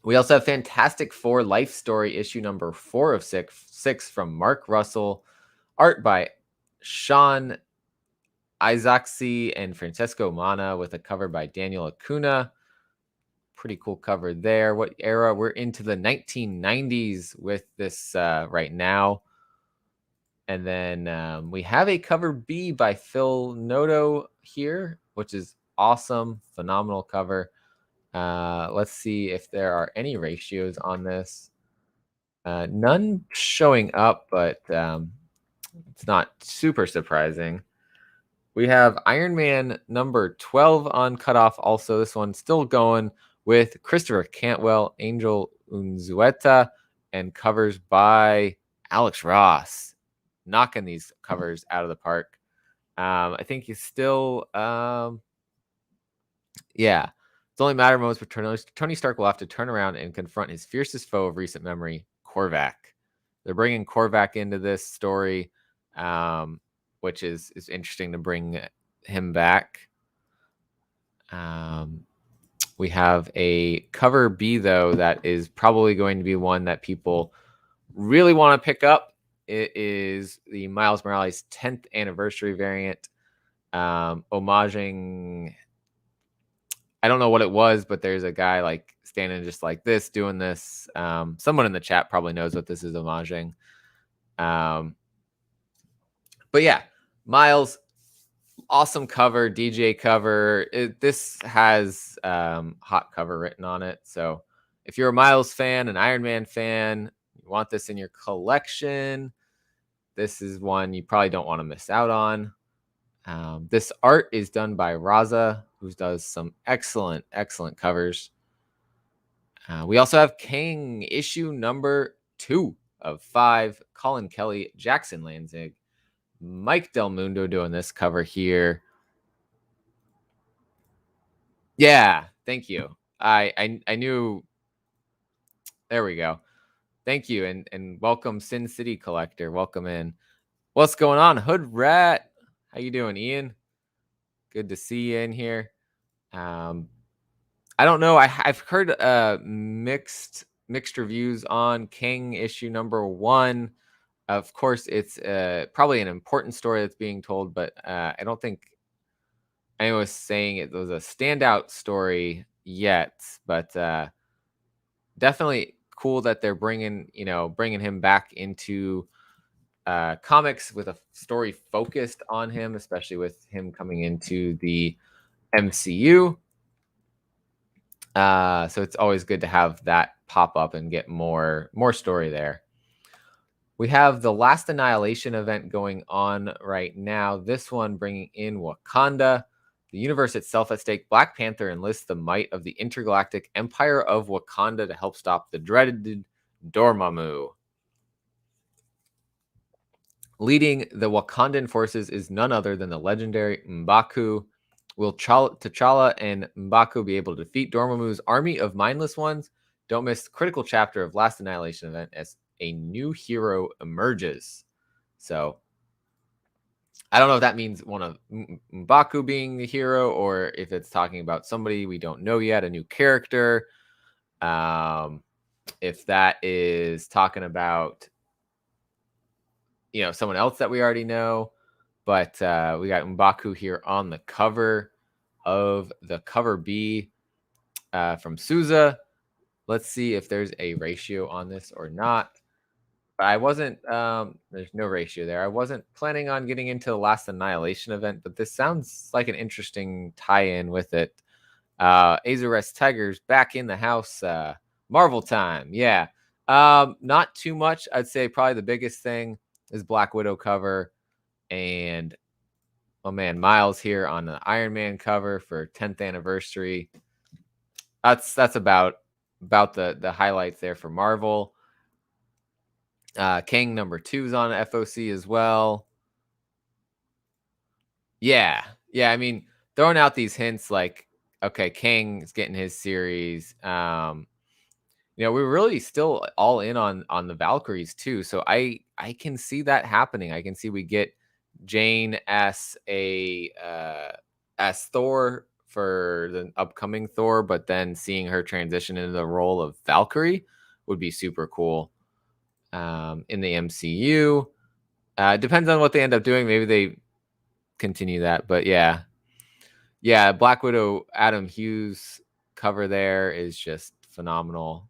We also have Fantastic Four Life Story issue #4 of 6 from Mark Russell. Art by Sean Isaacsi and Francesco Mana with a cover by Daniel Acuna. Pretty cool cover there. What era? We're into the 1990s with this right now. And then we have a cover B by Phil Noto here, which is awesome. Phenomenal cover. Let's see if there are any ratios on this. None showing up, but it's not super surprising. We have Iron Man #12 on Cutoff. Also, this one's still going with Christopher Cantwell, Angel Unzueta, and covers by Alex Ross. Knocking these covers out of the park. I think he's still, yeah. It's only a matter of moments for Tony Stark will have to turn around and confront his fiercest foe of recent memory, Korvac. They're bringing Korvac into this story, which is interesting to bring him back. We have a cover B, though, that is probably going to be one that people really want to pick up. It is the Miles Morales 10th anniversary variant, homaging, I don't know what it was, but there's a guy like standing just like this doing this. Someone in the chat probably knows what this is homaging. But yeah, Miles, awesome cover, DJ cover. This has hot cover written on it. So if you're a Miles fan, an Iron Man fan, you want this in your collection, this is one you probably don't want to miss out on. This art is done by Raza, who does some excellent covers. We also have King issue #2 of 5. Colin Kelly, Jackson Lanzig, Mike Del Mundo doing this cover here. Yeah, thank you. I knew. There we go. Thank you, and welcome, Sin City Collector. Welcome in. What's going on, Hood Rat? How you doing, Ian? Good to see you in here. I don't know. I've heard mixed reviews on King issue #1. Of course, it's probably an important story that's being told, but I don't think anyone was saying it was a standout story yet. But definitely cool that they're bringing him back into comics with a story focused on him, especially with him coming into the MCU. So it's always good to have that pop up and get more story there. We have the Last Annihilation event going on right now. This one bringing in Wakanda, the universe itself at stake. Black Panther enlists the might of the intergalactic Empire of Wakanda to help stop the dreaded Dormammu. Leading the Wakandan forces is none other than the legendary M'Baku. Will T'Challa and M'Baku be able to defeat Dormammu's army of mindless ones? Don't miss the critical chapter of Last Annihilation event as a new hero emerges. So I don't know if that means one of M'Baku being the hero, or if it's talking about somebody we don't know yet, a new character. If that is talking about, someone else that we already know. But we got M'Baku here on the cover of the cover B from Souza. Let's see if there's a ratio on this or not. But I wasn't, there's no ratio there. I wasn't planning on getting into the Last Annihilation event, but this sounds like an interesting tie-in with it. Aegis Tigers back in the house. Marvel time. Yeah. Not too much. I'd say probably the biggest thing is Black Widow cover. And, oh man, Miles here on the Iron Man cover for 10th anniversary. That's about the highlights there for Marvel. Kang number 2 is on FOC as well. Yeah. I mean, throwing out these hints like, okay, Kang is getting his series. We're really still all in on the Valkyries too. So I can see that happening. I can see we get Jane as as Thor for the upcoming Thor, but then seeing her transition into the role of Valkyrie would be super cool. In the MCU, depends on what they end up doing. Maybe they continue that, but yeah, Black Widow Adam Hughes cover there is just phenomenal.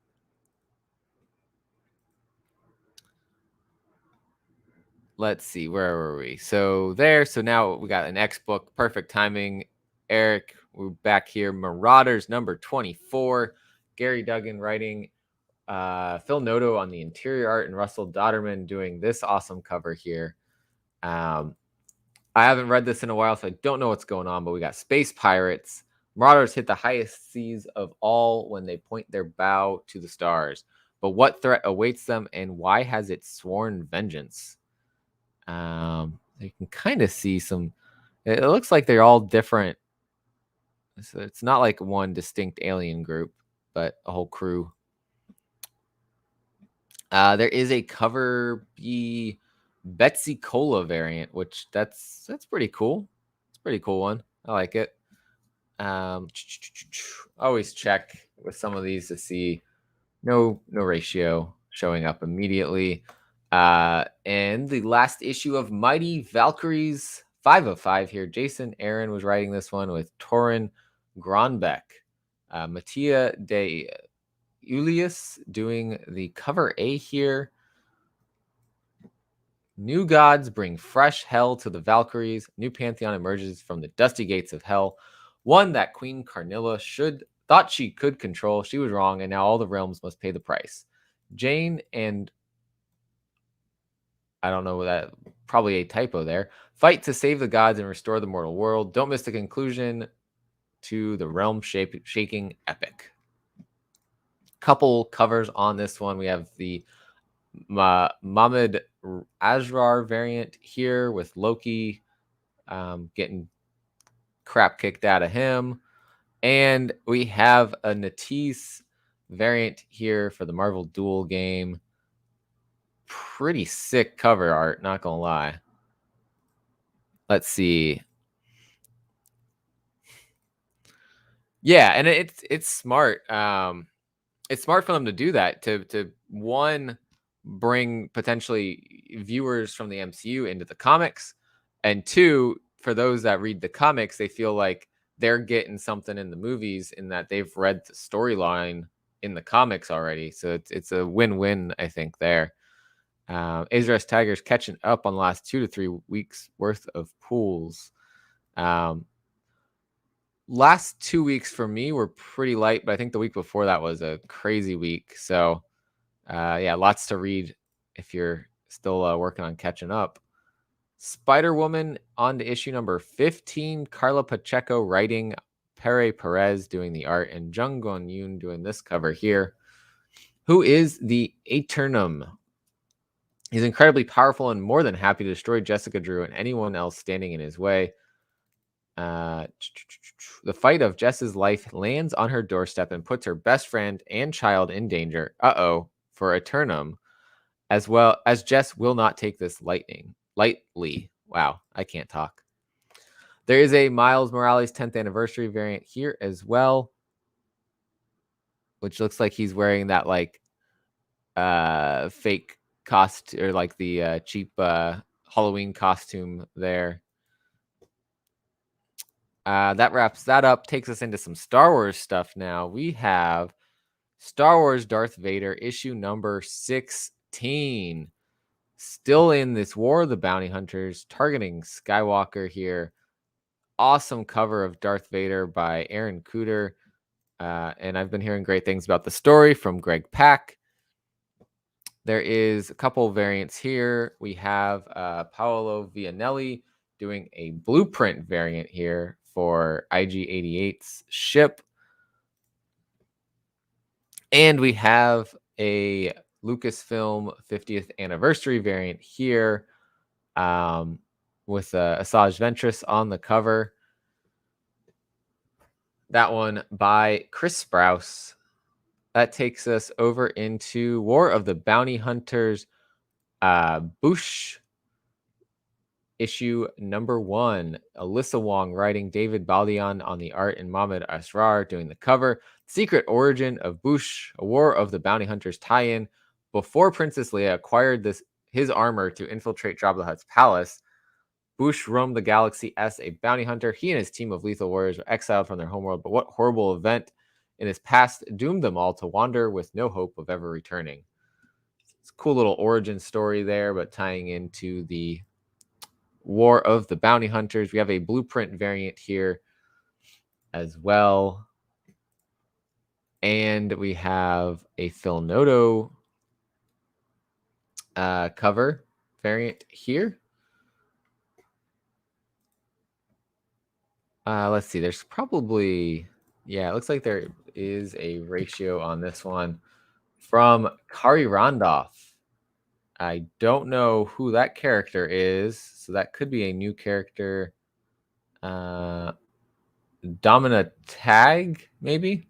Let's see, where were we? So now we got an X book, perfect timing. Eric, we're back here. Marauders number 24. Gary Duggan writing, Phil Noto on the interior art, and Russell Dodderman doing this awesome cover here. I haven't read this in a while, so I don't know what's going on, but we got space pirates. Marauders hit the highest seas of all when they point their bow to the stars. But what threat awaits them, and why has it sworn vengeance? You can kind of see some. It looks like they're all different. So it's not like one distinct alien group, but a whole crew. There is a cover B Betsy Cola variant, which that's pretty cool. It's a pretty cool one. I like it. Always check with some of these to see no ratio showing up immediately. And the last issue of Mighty Valkyries 5 of 5 here. Jason Aaron was writing this one with Torin Gronbeck. Mattia de Ulius doing the cover A here. New gods bring fresh hell to the Valkyries. New pantheon emerges from the dusty gates of hell. One that Queen Carnilla thought she could control. She was wrong, and now all the realms must pay the price. Jane and I don't know that, probably a typo there. Fight to save the gods and restore the mortal world. Don't miss the conclusion to the realm-shaking epic. Couple covers on this one. We have the Mahmoud Asrar variant here with Loki getting crap kicked out of him. And we have a Natisse variant here for the Marvel Duel game. Pretty sick cover art, not gonna lie. Let's see. Yeah, and it's smart. It's smart for them to do that, to one, bring potentially viewers from the MCU into the comics, and two, for those that read the comics, they feel like they're getting something in the movies in that they've read the storyline in the comics already. So it's a win-win, I think, there. Aegis Tigers catching up on the last 2 to 3 weeks worth of pools. Last 2 weeks for me were pretty light, but I think the week before that was a crazy week. So, lots to read if you're still working on catching up. Spider-Woman on to issue number 15. Carla Pacheco writing, Pere Perez doing the art, and Jung Gon Yoon doing this cover here. Who is the Eternum? He's incredibly powerful and more than happy to destroy Jessica Drew and anyone else standing in his way. The fight of Jess's life lands on her doorstep and puts her best friend and child in danger. For Eternum, as well as Jess will not take this lightly. Wow, I can't talk. There is a Miles Morales 10th anniversary variant here as well, which looks like he's wearing that like fake costume, or like the cheap Halloween costume there. That wraps that up, takes us into some Star Wars stuff now. We have Star Wars Darth Vader issue number 16. Still in this War of the Bounty Hunters, targeting Skywalker here. Awesome cover of Darth Vader by Aaron Cooter. And I've been hearing great things about the story from Greg Pak. There is a couple variants here. We have Paolo Vianelli doing a blueprint variant here for IG-88's ship. And we have a Lucasfilm 50th anniversary variant here with Asajj Ventress on the cover. That one by Chris Sprouse. That takes us over into War of the Bounty Hunters, Bush issue number 1. Alyssa Wong writing, David Baldion on the art, and Mahmoud Asrar doing the cover. Secret origin of Bush, a War of the Bounty Hunters tie-in. Before Princess Leia acquired his armor to infiltrate Jabba the Hutt's palace, Bush roamed the galaxy as a bounty hunter. He and his team of lethal warriors were exiled from their homeworld, but what horrible event in his past doomed them all to wander with no hope of ever returning? It's a cool little origin story there, but tying into the War of the Bounty Hunters. We have a blueprint variant here as well. And we have a Phil Noto cover variant here. Let's see. There's probably, it looks like there is a ratio on this one from Kari Randolph. I don't know who that character is, so that could be a new character. Domina Tag, maybe?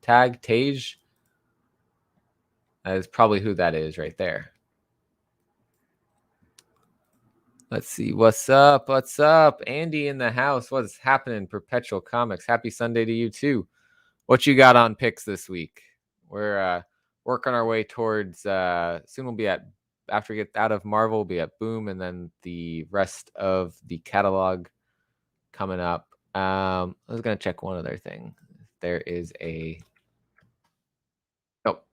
Tag Tage. That is probably who that is right there. Let's see. What's up? What's up? Andy in the house. What's happening? Perpetual Comics. Happy Sunday to you too. What you got on picks this week? We're working our way towards soon we'll be at, after we get out of Marvel, we'll be at Boom, and then the rest of the catalog coming up. I was gonna check one other thing. There is a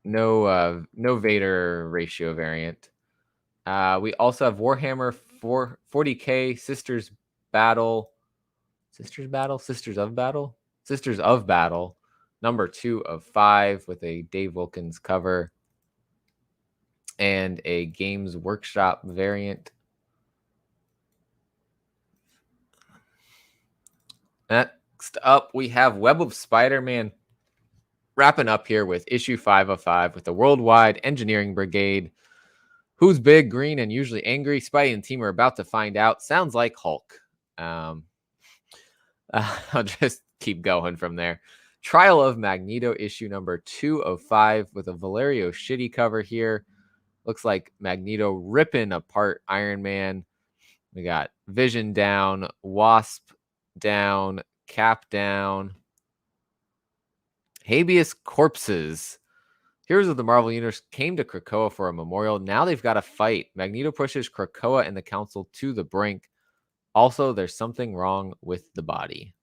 no Vader ratio variant. We also have Warhammer 40K Sisters of Battle, number 2 of 5 with a Dave Wilkins cover and a Games Workshop variant. Next up, we have Web of Spider-Man wrapping up here with issue 5 of 5 with the Worldwide Engineering Brigade. Who's big, green, and usually angry? Spidey and team are about to find out. Sounds like Hulk. I'll just keep going from there. Trial of Magneto issue number 2 of 5 with a Valerio Shitty cover here. Looks like Magneto ripping apart Iron Man. We got Vision down, Wasp down, Cap down. Habeas corpses. Heroes of the Marvel Universe came to Krakoa for a memorial. Now they've got to fight. Magneto pushes Krakoa and the Council to the brink. Also, there's something wrong with the body.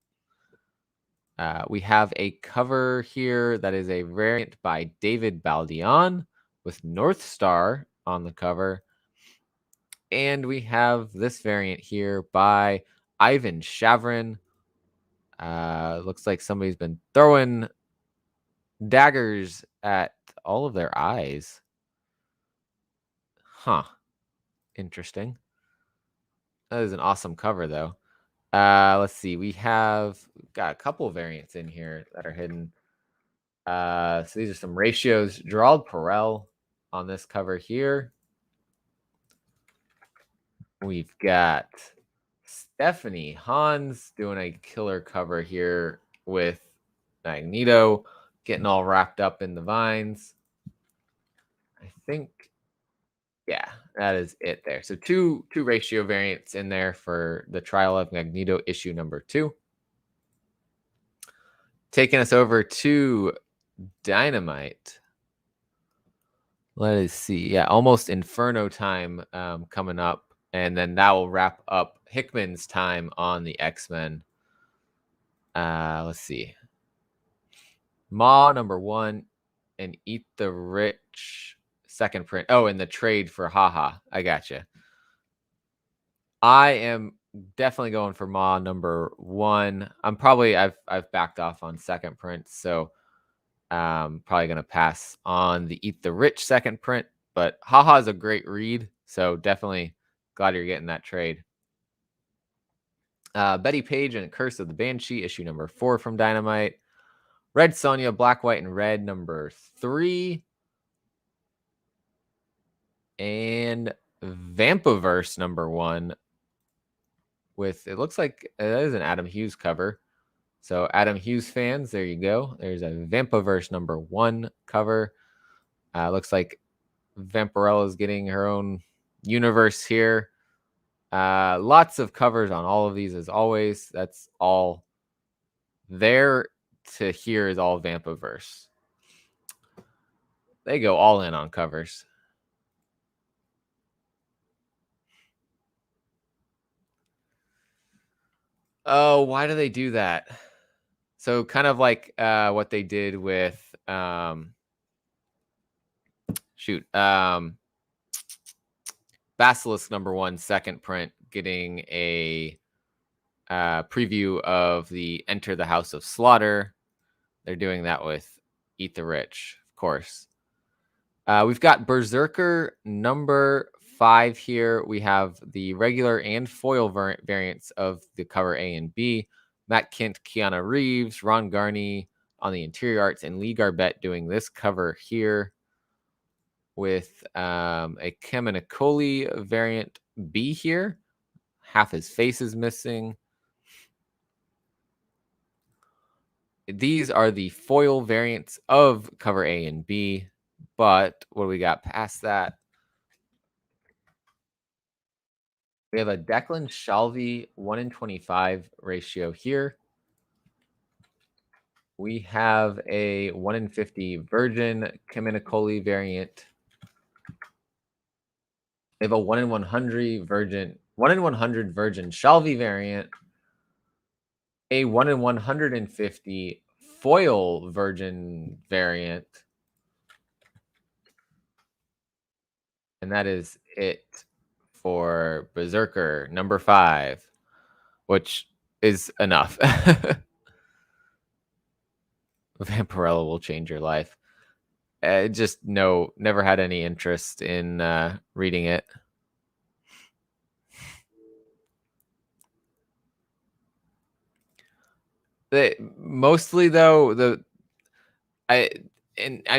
We have a cover here that is a variant by David Baldion with North Star on the cover. And we have this variant here by Ivan Shavrin. Looks like somebody's been throwing daggers at all of their eyes. Huh. Interesting. That is an awesome cover, though. Let's see. We've got a couple variants in here that are hidden. So these are some ratios. Gerald Perel on this cover here. We've got Stephanie Hans doing a killer cover here with Magneto getting all wrapped up in the vines. I think Yeah, that is it there. So two ratio variants in there for the Trial of Magneto issue number 2. Taking us over to Dynamite. Let us see. Yeah, almost Inferno time coming up. And then that will wrap up Hickman's time on the X-Men. Let's see. Ma number 1 and Eat the Rich second print. Oh, and the trade for Haha. I gotcha. I am definitely going for Ma number 1. I've backed off on second print, so probably gonna pass on the Eat the Rich second print. But Haha is a great read, so definitely glad you're getting that trade. Betty Page and Curse of the Banshee, issue number 4 from Dynamite. Red Sonja, Black, White, and Red, number 3. And Vampaverse, number 1. With, it looks like that is an Adam Hughes cover. So Adam Hughes fans, there you go. There's a Vampaverse number 1 cover. Looks like Vampirella is getting her own universe here. Lots of covers on all of these as always. That's all there to here is all Vampaverse. They go all in on covers. Oh, why do they do that? So kind of like what they did with Basilisk number 1 second print, getting a preview of the Enter the House of Slaughter. They're doing that with Eat the Rich, of course. We've got Berserker number 5 here. We have the regular and foil variants of the cover A and B. Matt Kent, Keanu Reeves, Ron Garney on the interior arts, and Lee Garbett doing this cover here with a Kemenakoli variant B here. Half his face is missing. These are the foil variants of cover A and B. But what do we got past that? We have a Declan Shalvey 1:25 ratio here. We have a 1:50 Virgin Kemenakoli variant. We have a 1:100 Virgin Shalvey variant. A 1:150 foil Virgin variant. And that is it for Berserker number 5, which is enough. Vampirella will change your life. Just never had any interest in reading it. Mostly though, I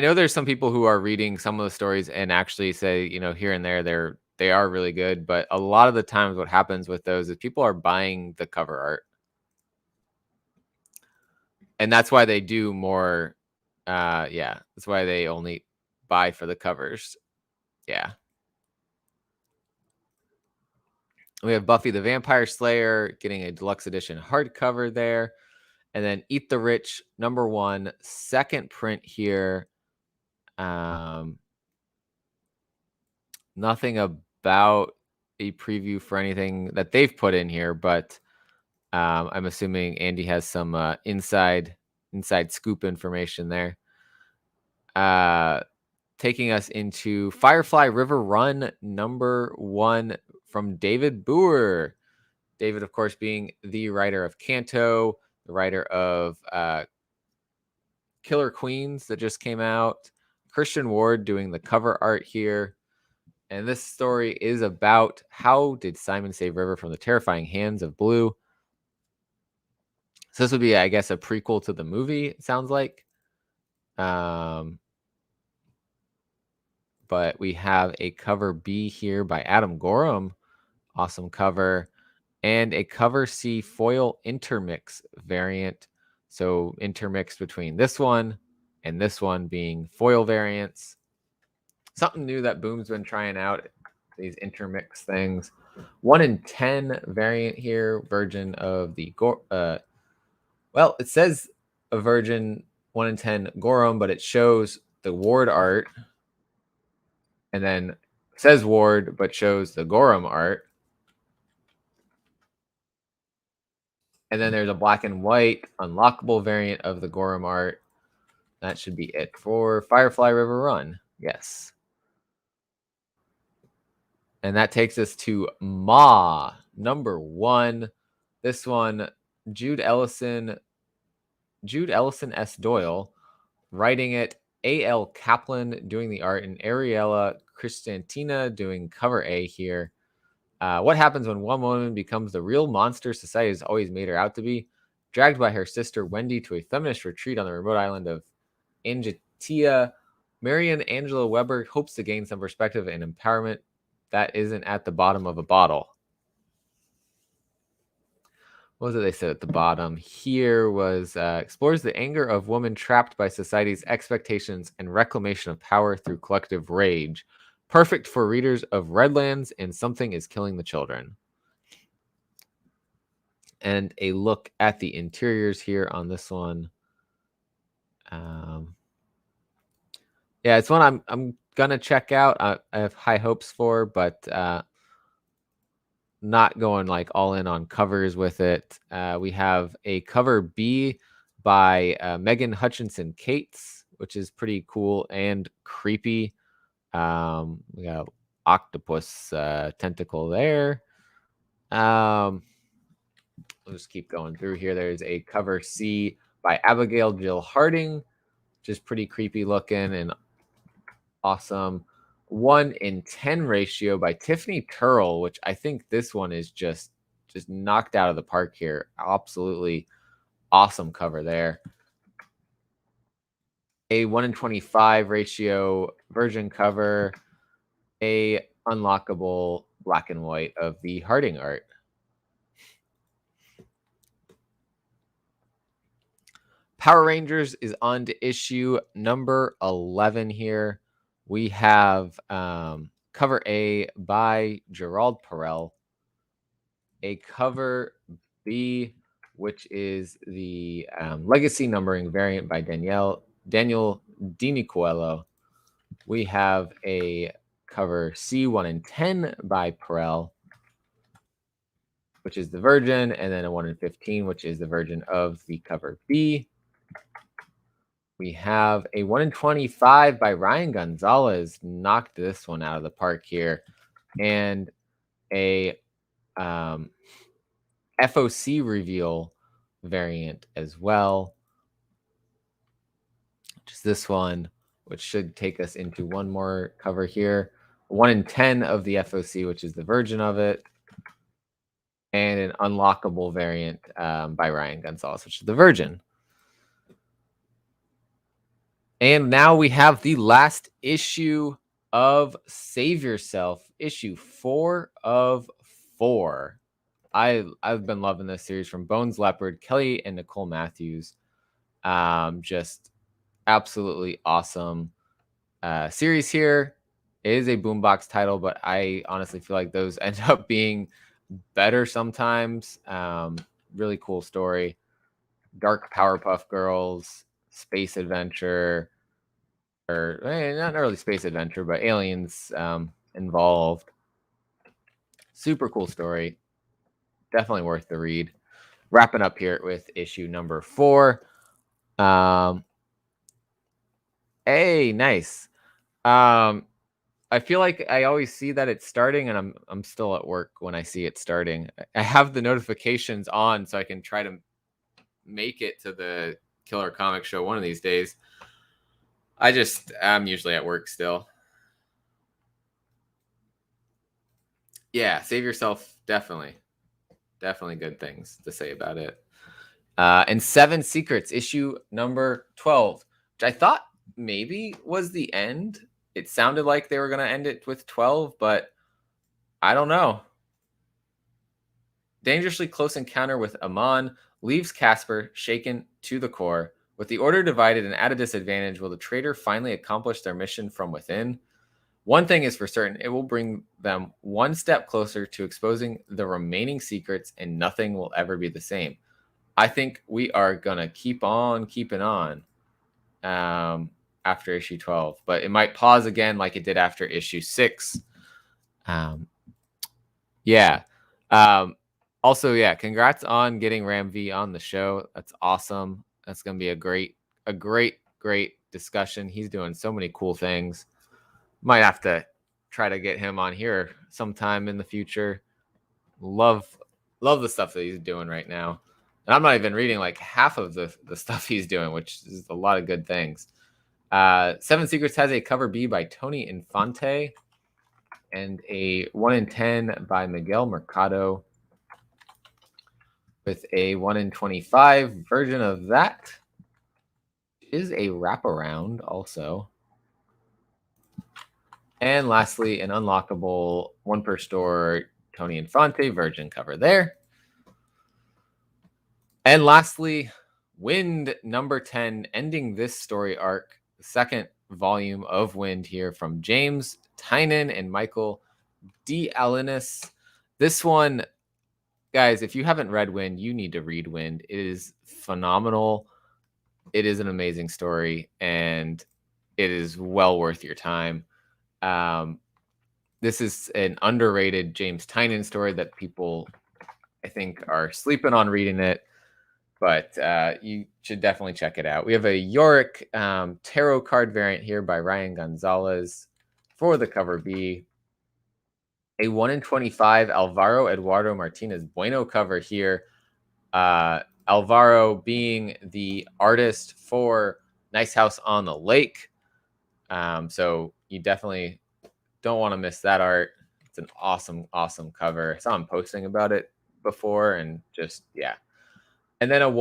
know there's some people who are reading some of the stories and actually say, here and there they are really good, but a lot of the times what happens with those is people are buying the cover art. And that's why they do more that's why they only buy for the covers. Yeah. We have Buffy the Vampire Slayer getting a deluxe edition hardcover there. And then Eat the Rich number 1 second print here. Nothing about a preview for anything that they've put in here, but I'm assuming Andy has some inside scoop information there. Taking us into Firefly River Run number 1 from David Boer. David, of course, being the writer of Kanto, the writer of Killer Queens that just came out. Christian Ward doing the cover art here. And this story is about how did Simon save River from the terrifying hands of Blue. So this would be, I guess, a prequel to the movie, it sounds like. But we have a cover B here by Adam Gorham. Awesome cover. And a cover C foil intermix variant. So intermixed between this one and this one being foil variants. Something new that Boom's been trying out. these intermix things. 1 in 10 variant here, version of the well, it says a version 1 in 10 Gorum, but it shows the Ward art, and then it says Ward, but shows the Gorum art. And then there's a black and white unlockable variant of the Gorum art. That should be it for Firefly River Run. Yes. And that takes us to Ma, number 1. This one, Jude Ellison S. Doyle, writing it, A.L. Kaplan doing the art, and Ariella Christantina doing cover A here. What happens when one woman becomes the real monster society has always made her out to be? Dragged by her sister Wendy to a feminist retreat on the remote island of Angitia, Marion Angela Weber hopes to gain some perspective and empowerment that isn't at the bottom of a bottle. What was it they said at the bottom? Here was explores the anger of women trapped by society's expectations and reclamation of power through collective rage. Perfect for readers of Redlands and Something is Killing the Children. And a look at the interiors here on this one. Yeah, it's one I'm gonna check out. I have high hopes for, but not going like all in on covers with it. We have a cover B by Megan Hutchinson Cates, which is pretty cool and creepy. We got octopus tentacle there. We'll just keep going through here. There's a cover C by Abigail Jill Harding, which is pretty creepy looking and awesome. 1 in 10 ratio by Tiffany Turl, which I think this one is just knocked out of the park here. Absolutely awesome cover there. A 1 in 25 ratio version cover, a unlockable black and white of the Harding art. Power Rangers is on to issue number 11 here. We have cover A by Gerald Perel, a cover B, which is the legacy numbering variant by Daniel Dinicuelo. We have a cover C, 1 in 10 by Perel, which is the Virgin, and then a 1 in 15, which is the version of the cover B. We have a 1 in 25 by Ryan Gonzalez, knocked this one out of the park here, and a FOC reveal variant as well, which is this one, which should take us into one more cover here. 1 in 10 of the FOC, which is the version of it, and an unlockable variant by Ryan Gonzalez, which is the Virgin. And now we have the last issue of Save Yourself, issue 4 of 4. I've been loving this series from Bones Leopard, Kelly and Nicole Matthews. Just absolutely awesome series here. It is a boombox title, but I honestly feel like those end up being better sometimes. Really cool story. Dark Powerpuff Girls, space adventure, or not really space adventure, but aliens involved. Super cool story. Definitely worth the read. Wrapping up here with issue number 4. Hey, nice. I feel like I always see that it's starting, and I'm still at work when I see it starting. I have the notifications on so I can try to make it to the Killer Comic Show one of these days. I'm usually at work still. Yeah, Save Yourself, definitely good things to say about it. And 7 Secrets, issue number 12, which I thought maybe was the end. It sounded like they were going to end it with 12, but I don't know. Dangerously close encounter with Amon leaves Casper shaken to the core. With the order divided and at a disadvantage, will the traitor finally accomplish their mission from within? One thing is for certain, it will bring them one step closer to exposing the remaining secrets, and nothing will ever be the same. I think we are going to keep on keeping on after issue 12, but it might pause again like it did after issue 6. Yeah. Also, yeah, congrats on getting Ram V on the show. That's awesome. That's going to be a great discussion. He's doing so many cool things. Might have to try to get him on here sometime in the future. Love the stuff that he's doing right now. And I'm not even reading like half of the stuff he's doing, which is a lot of good things. Seven Secrets has a cover B by Tony Infante and a 1 in 10 by Miguel Mercado, with a 1 in 25 version of that. Is a wraparound also. And lastly, an unlockable 1 per store Tony Infante virgin cover there. And lastly, Wind number 10, ending this story arc, the second volume of Wind here from James Tynan and Michael D. Alinis. This one, guys, if you haven't read Wind, you need to read Wind. It is phenomenal. It is an amazing story, and it is well worth your time. This is an underrated James Tynan story that people, I think, are sleeping on reading it, but you should definitely check it out. We have a Yorick tarot card variant here by Ryan Gonzalez for the cover B. A 1 in 25 Alvaro Eduardo Martinez Bueno cover here. Alvaro being the artist for Nice House on the Lake. So you definitely don't want to miss that art. It's an awesome cover. I saw him posting about it before, and just, yeah. And then an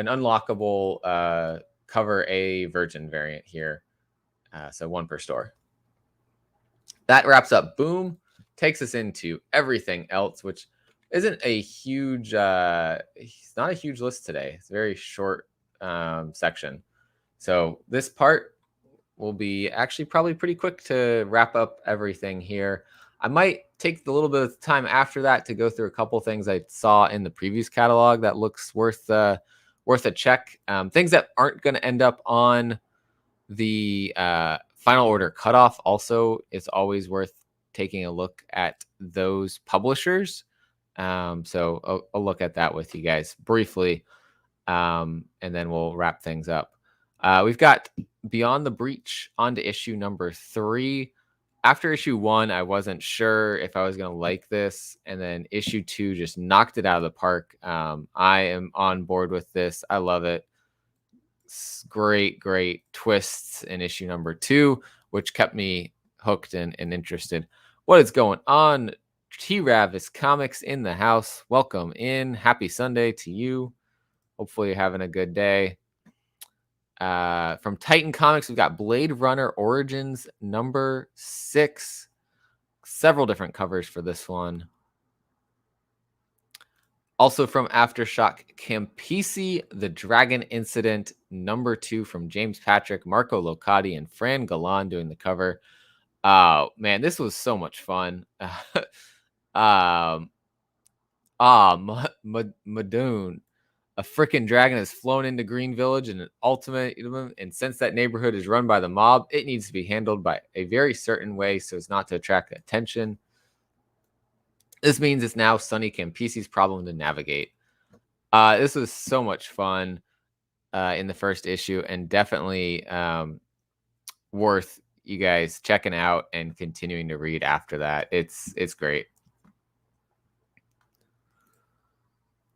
unlockable cover A virgin variant here. So 1 per store. That wraps up Boom. Takes us into everything else, which isn't a huge, it's not a huge list today. It's a very short section. So this part will be actually probably pretty quick to wrap up everything here. I might take a little bit of time after that to go through a couple things I saw in the previous catalog that looks worth a check. Things that aren't going to end up on the Final Order Cutoff. Also, it's always worth taking a look at those publishers. So I'll look at that with you guys briefly, and then we'll wrap things up. We've got Beyond the Breach on to issue number 3. After issue 1, I wasn't sure if I was going to like this, and then issue 2 just knocked it out of the park. I am on board with this. I love it. It's great twists in issue number 2, which kept me hooked and interested. What is going on? T-Ravis Comics in the house. Welcome in. Happy Sunday to you. Hopefully you're having a good day. From Titan Comics, we've got Blade Runner Origins number 6. Several different covers for this one. Also from Aftershock, Campisi, The Dragon Incident number 2 from James Patrick, Marco Locati, and Fran Galan doing the cover. Man, this was so much fun. Madoon, a freaking dragon has flown into Green Village in an ultimatum, and since that neighborhood is run by the mob, it needs to be handled by a very certain way so as not to attract attention. This means it's now Sonny Campisi's problem to navigate. This was so much fun in the first issue, and definitely worth you guys checking out and continuing to read after that. It's great.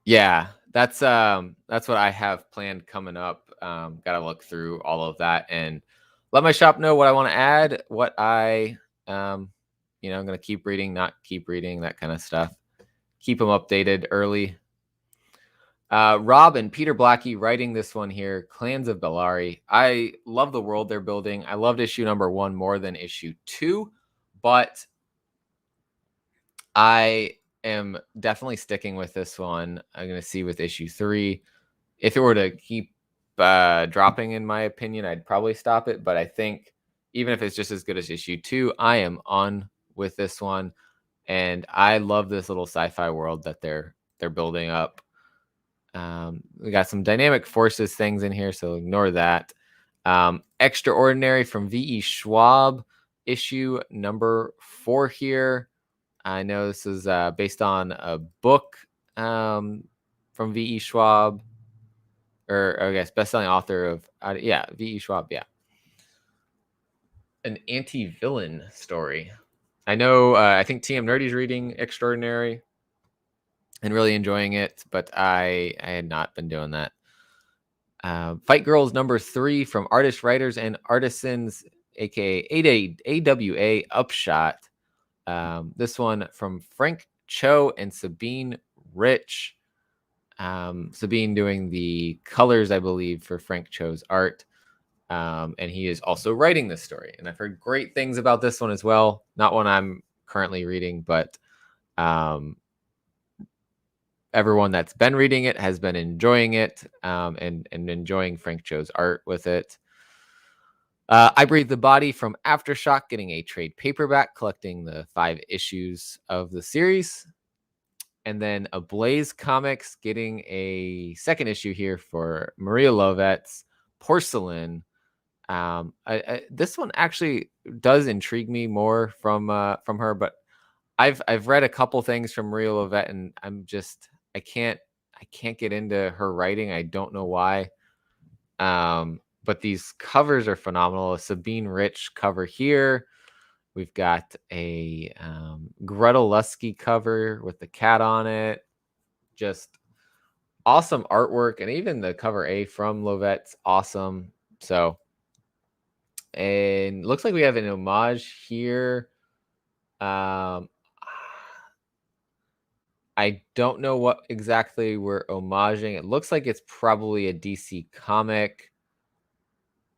Yeah, that's what I have planned coming up. Gotta look through all of that and let my shop know what I want to add, what I I'm gonna keep reading, not keep reading, that kind of stuff. Keep them updated early. Rob and Peter Blackie writing this one here, Clans of Bellari. I love the world they're building. I loved issue number 1 more than issue 2, but I am definitely sticking with this one. I'm going to see with issue 3. If it were to keep dropping, in my opinion, I'd probably stop it. But I think even if it's just as good as issue 2, I am on with this one. And I love this little sci-fi world that they're building up. We got some dynamic forces things in here, so ignore that. Extraordinary from V.E. Schwab, issue number 4 here. I know this is based on a book from V.E. Schwab, or I guess best-selling author of V.E. Schwab, yeah. An anti-villain story. I know. I think TM Nerdy's reading Extraordinary and really enjoying it, but I had not been doing that. Fight Girls number 3 from Artists, Writers, and Artisans, aka AWA Upshot. This one from Frank Cho and Sabine Rich. Sabine doing the colors, I believe, for Frank Cho's art. And he is also writing this story. And I've heard great things about this one as well. Not one I'm currently reading, but everyone that's been reading it has been enjoying it, and enjoying Frank Cho's art with it. I Breathe the Body from Aftershock, getting a trade paperback, collecting the 5 issues of the series. And then Ablaze Comics getting a second issue here for Maria Lovette's Porcelain. This one actually does intrigue me more from her, but I've read a couple things from Maria Lovette, and I can't get into her writing. I don't know why. But these covers are phenomenal. A Sabine Rich cover here. We've got a Greta Lusky cover with the cat on it. Just awesome artwork, and even the cover A from Lovette's awesome. So, and looks like we have an homage here. I don't know what exactly we're homaging. It looks like it's probably a DC comic.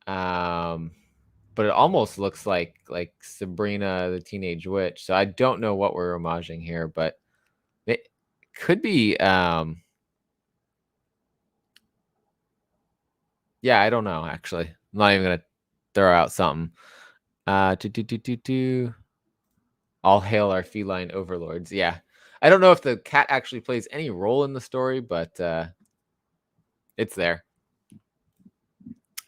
But it almost looks like Sabrina the Teenage Witch. So I don't know what we're homaging here, but it could be yeah, I don't know actually. I'm not even gonna throw out something. All hail our feline overlords. Yeah. I don't know if the cat actually plays any role in the story, but it's there.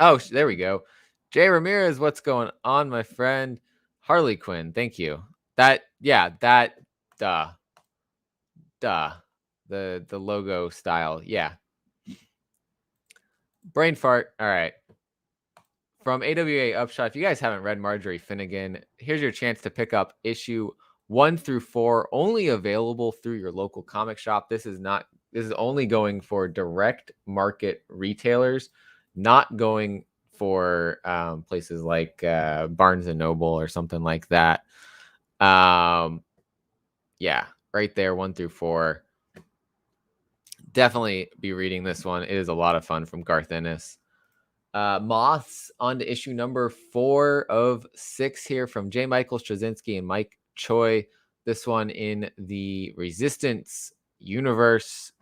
Oh, there we go. Jay Ramirez, what's going on, my friend? Harley Quinn, thank you. The logo style, yeah. Brain fart. All right. From AWA Upshot, if you guys haven't read Marjorie Finnegan, here's your chance to pick up issue 1 through 4, only available through your local comic shop. This is only going for direct market retailers, not going for places like Barnes and Noble or something like that. Yeah, right there, 1 through 4. Definitely be reading this one. It is a lot of fun from Garth Ennis. Moths on to issue number 4 of 6 here from J. Michael Straczynski and Mike Choi. This one in the Resistance universe.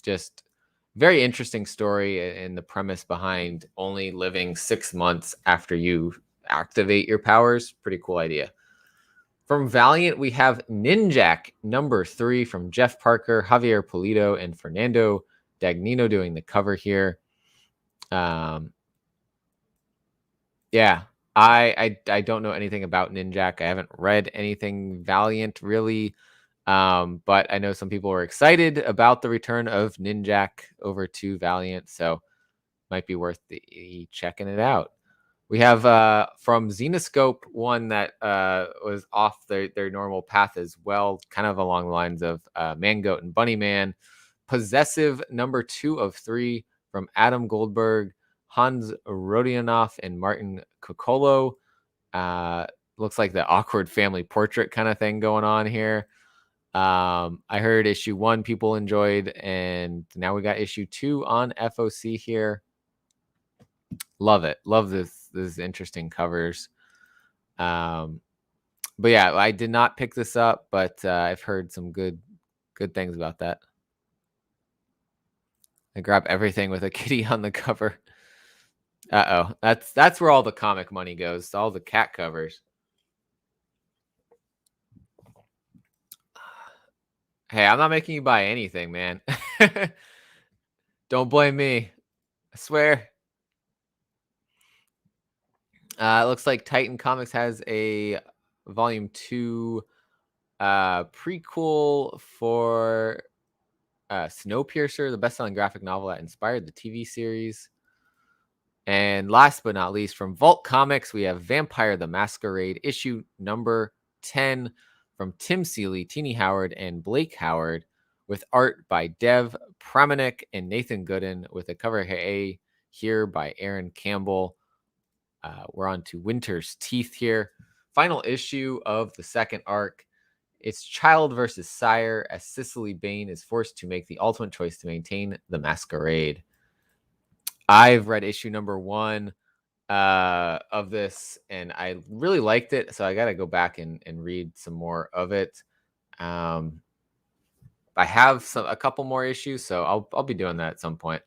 Just very interesting story, and the premise behind only living 6 months after you activate your powers. Pretty cool idea. From Valiant, we have Ninjak number 3 from Jeff Parker, Javier Pulido, and Fernando Dagnino doing the cover here. Yeah, I don't know anything about Ninjak. I haven't read anything Valiant really. But I know some people are excited about the return of Ninjak over to Valiant, so might be worth checking it out. We have from Xenoscope one that was off their normal path as well, kind of along the lines of Mangoat and Bunnyman. Possessive number 2 of 3 from Adam Goldberg, Hans Rodionov, and Martin Coccolo. Looks like the awkward family portrait kind of thing going on here. I heard issue 1 people enjoyed, and now we got issue 2 on FOC here. Love it. Love this interesting covers. But yeah, I did not pick this up, but I've heard some good things about that. I grab everything with a kitty on the cover. Uh-oh. That's where all the comic money goes, all the cat covers. Hey, I'm not making you buy anything, man. Don't blame me. I swear. It looks like Titan Comics has a volume 2 prequel for Snowpiercer, the best-selling graphic novel that inspired the TV series. And last but not least, from Vault Comics, we have Vampire the Masquerade, issue number 10 from Tim Seeley, Teeny Howard, and Blake Howard, with art by Dev Pramanik and Nathan Gooden, with a cover A here by Aaron Campbell. We're on to Winter's Teeth here. Final issue of the second arc. It's child versus sire, as Cicely Bain is forced to make the ultimate choice to maintain the Masquerade. I've read issue number 1 of this, and I really liked it, so I got to go back and read some more of it. I have a couple more issues, so I'll be doing that at some point.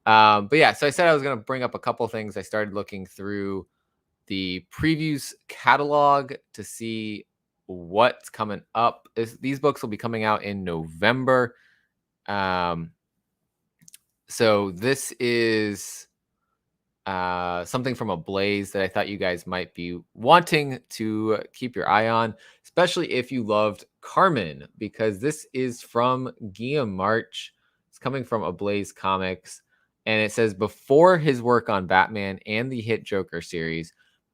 But yeah, so I said I was going to bring up a couple things. I started looking through the previews catalog to see what's coming up. These books will be coming out in November. So this is something from Ablaze that I thought you guys might be wanting to keep your eye on, especially if you loved Carmen, because this is from Guillaume March. It's coming from Ablaze Comics, and it says before his work on Batman and the hit Joker series,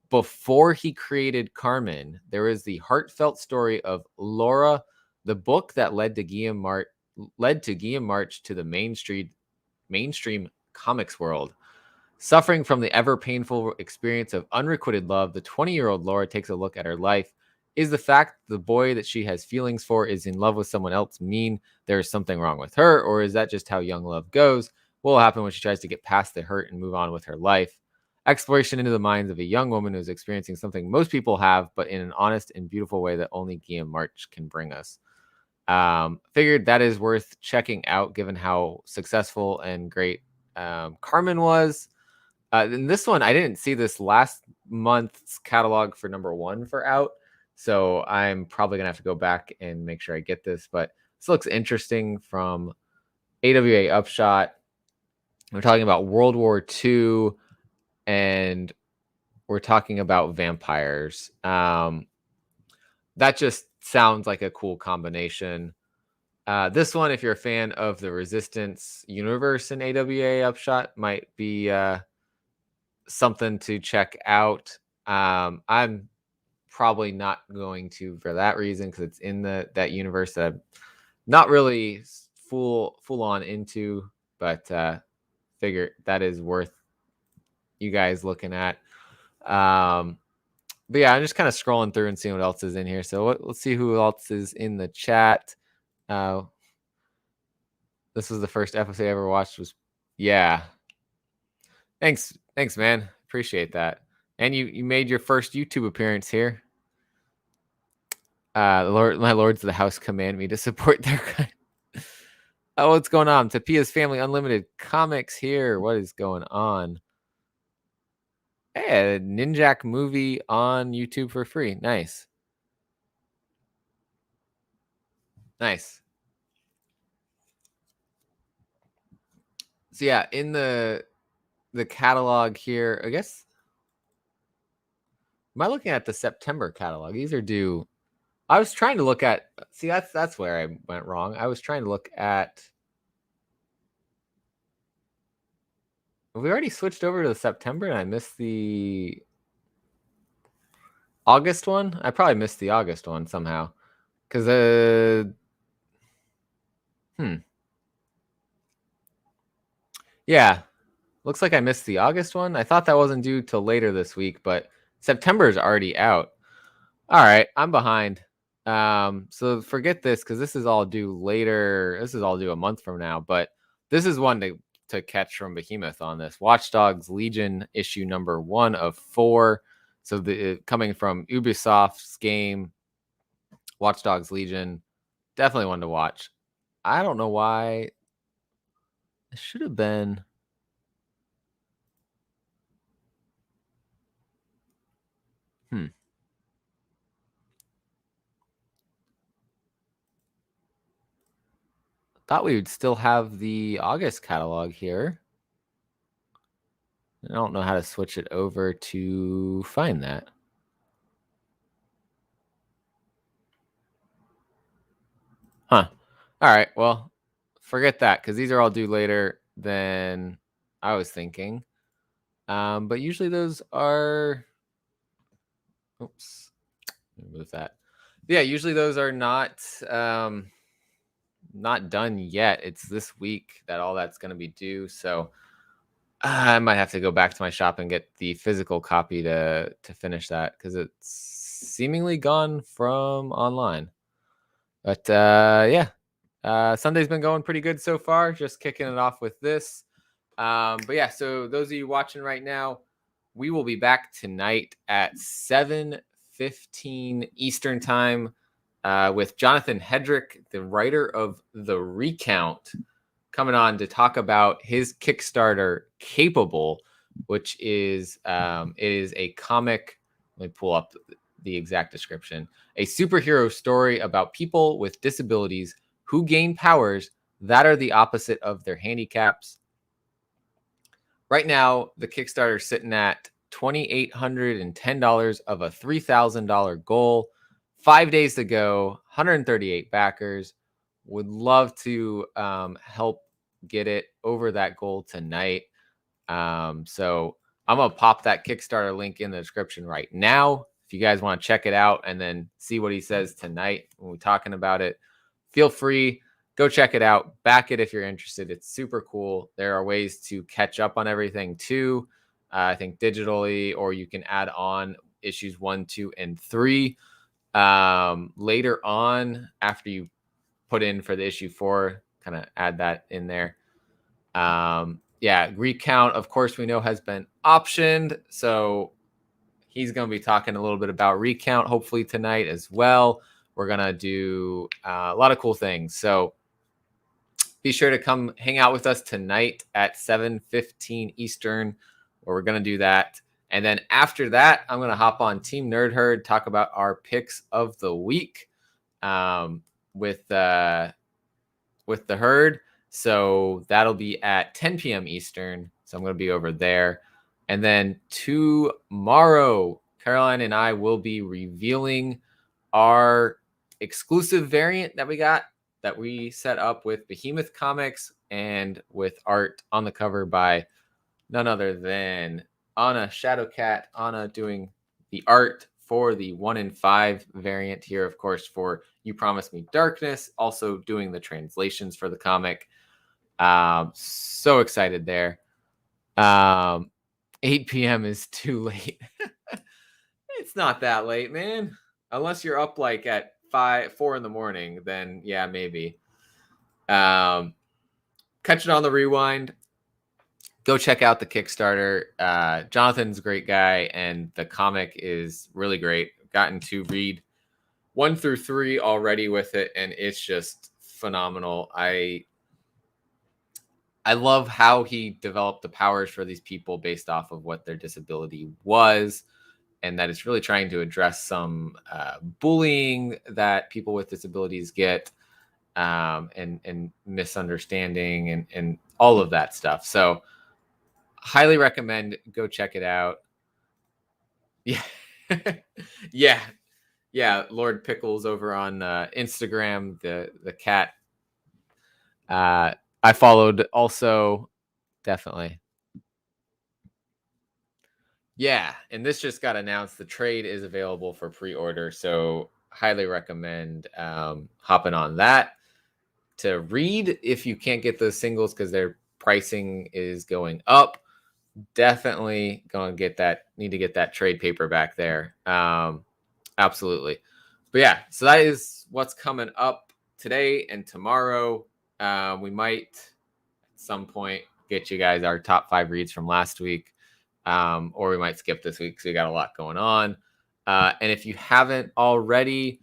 before he created Carmen, there is the heartfelt story of Laura, the book that led to Guillaume March to the mainstream comics world. Suffering from the ever painful experience of unrequited love, the 20-year-old Laura takes a look at her life. Is the fact the boy that she has feelings for is in love with someone else mean there is something wrong with her, or is that just how young love goes? What will happen when she tries to get past the hurt and move on with her life? Exploration into the minds of a young woman who is experiencing something most people have, but in an honest and beautiful way that only Guillaume March can bring us. Figured that is worth checking out given how successful and great Carmen was. And this one, I didn't see this last month's catalog for number 1 for out, so I'm probably gonna have to go back and make sure I get this. But this looks interesting from AWA Upshot. We're talking about World War II, and we're talking about vampires. That just sounds like a cool combination. This one, if you're a fan of the Resistance universe in AWA Upshot, might be something to check out. I'm probably not going to for that reason, because it's in that universe that I'm not really full on into, but figure that is worth you guys looking at. But yeah, I'm just kind of scrolling through and seeing what else is in here. So let's see who else is in the chat. This was the first episode I ever watched. Yeah. Thanks, man. Appreciate that. And you made your first YouTube appearance here. My lords of the house command me to support their kind. Oh, what's going on? Tapia's Family Unlimited Comics here. What is going on? Hey, a Ninjak movie on YouTube for free. Nice. So yeah, in the catalog here, I guess. Am I looking at the September catalog? These are due. I was trying to look at. See, that's where I went wrong. I was trying to look at. We already switched over to the September, and I missed the August one. I probably missed the August one somehow, because yeah, looks like I missed the August one. I thought that wasn't due till later this week, but September is already out. All right, I'm behind. So forget this, because this is all due later. This is all due a month from now, but this is one to catch from Behemoth on this. Watch Dogs Legion issue number 1 of 4. So coming from Ubisoft's game, Watch Dogs Legion, definitely one to watch. I don't know why. It should have been. Thought we would still have the August catalog here. I don't know how to switch it over to find that. Huh. All right. Well, forget that because these are all due later than I was thinking. But usually those are. Oops. Move that. Yeah, usually those are not done yet. It's this week that all that's going to be due. So I might have to go back to my shop and get the physical copy to finish that because it's seemingly gone from online. But yeah, Sunday's been going pretty good so far. Just kicking it off with this. But yeah, so those of you watching right now, we will be back tonight at 7:15 Eastern time with Jonathan Hedrick, the writer of The Recount, coming on to talk about his Kickstarter Capable, which is it is a comic. Let me pull up the exact description. A superhero story about people with disabilities who gain powers that are the opposite of their handicaps. Right now, the Kickstarter is sitting at $2,810 of a $3,000 goal. 5 days to go, 138 backers. Would love to help get it over that goal tonight. So I'm going to pop that Kickstarter link in the description right now. If you guys want to check it out and then see what he says tonight when we're talking about it, feel free. Go check it out. Back it if you're interested. It's super cool. There are ways to catch up on everything too. I think digitally, or you can add on issues 1, 2, and 3 later on after you put in for the issue 4. Kind of add that in there. Yeah, Recount, of course, we know has been optioned. So he's going to be talking a little bit about Recount, hopefully tonight as well. We're going to do a lot of cool things. So be sure to come hang out with us tonight at 7:15 Eastern, where we're going to do that. And then after that, I'm going to hop on Team Nerd Herd, talk about our picks of the week with the herd. So that'll be at 10 p.m. Eastern. So I'm going to be over there. And then tomorrow, Caroline and I will be revealing our exclusive variant that we set up with Behemoth Comics and with art on the cover by none other than Anna Shadowcat. Anna doing the art for the 1 in 5 variant here, of course, for You Promised Me Darkness, also doing the translations for the comic. So excited there. 8 p.m. is too late. It's not that late, man. Unless you're up like at 4 in the morning, then yeah, maybe. Catch it on the rewind. Go check out the Kickstarter. Jonathan's a great guy, and the comic is really great. Gotten to read 1 through 3 already with it, and it's just phenomenal. I love how he developed the powers for these people based off of what their disability was, and that it's really trying to address some bullying that people with disabilities get, and misunderstanding and all of that stuff. So highly recommend go check it out. Yeah. yeah. Lord Pickles over on Instagram, the cat. I followed also, definitely. Yeah, and this just got announced. The trade is available for pre-order, so highly recommend hopping on that to read if you can't get those singles because their pricing is going up. Definitely gonna need to get that trade paperback there. Absolutely. But yeah, so that is what's coming up today and tomorrow. We might at some point get you guys our top 5 reads from last week, or we might skip this week because we got a lot going on. And if you haven't already,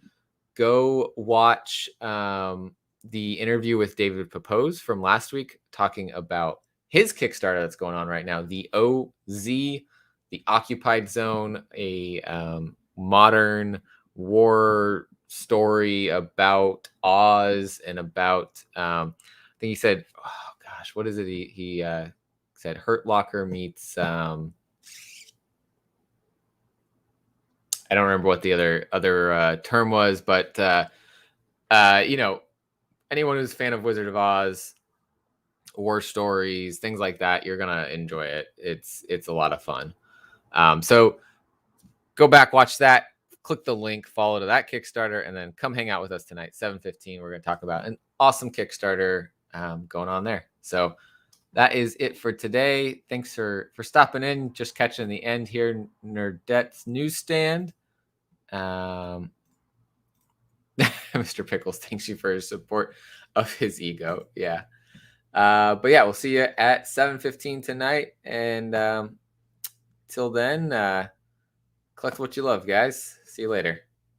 go watch the interview with David Papose from last week talking about his Kickstarter that's going on right now, the OZ, the Occupied Zone, a modern war story about Oz and about I think he said, oh gosh, what is it? He said Hurt Locker meets I don't remember what the other term was, but you know, anyone who's a fan of Wizard of Oz, war stories, things like that, you're gonna enjoy it. It's a lot of fun. So go back, watch that, click the link, follow to that Kickstarter, and then come hang out with us tonight, 7:15. We're gonna talk about an awesome Kickstarter going on there. So that is it for today. Thanks for stopping in, just catching the end here, Nerdette's newsstand. Mr. Pickles, thanks you for his support of his ego. Yeah. But yeah, we'll see you at 7:15 tonight. And till then, collect what you love, guys. See you later.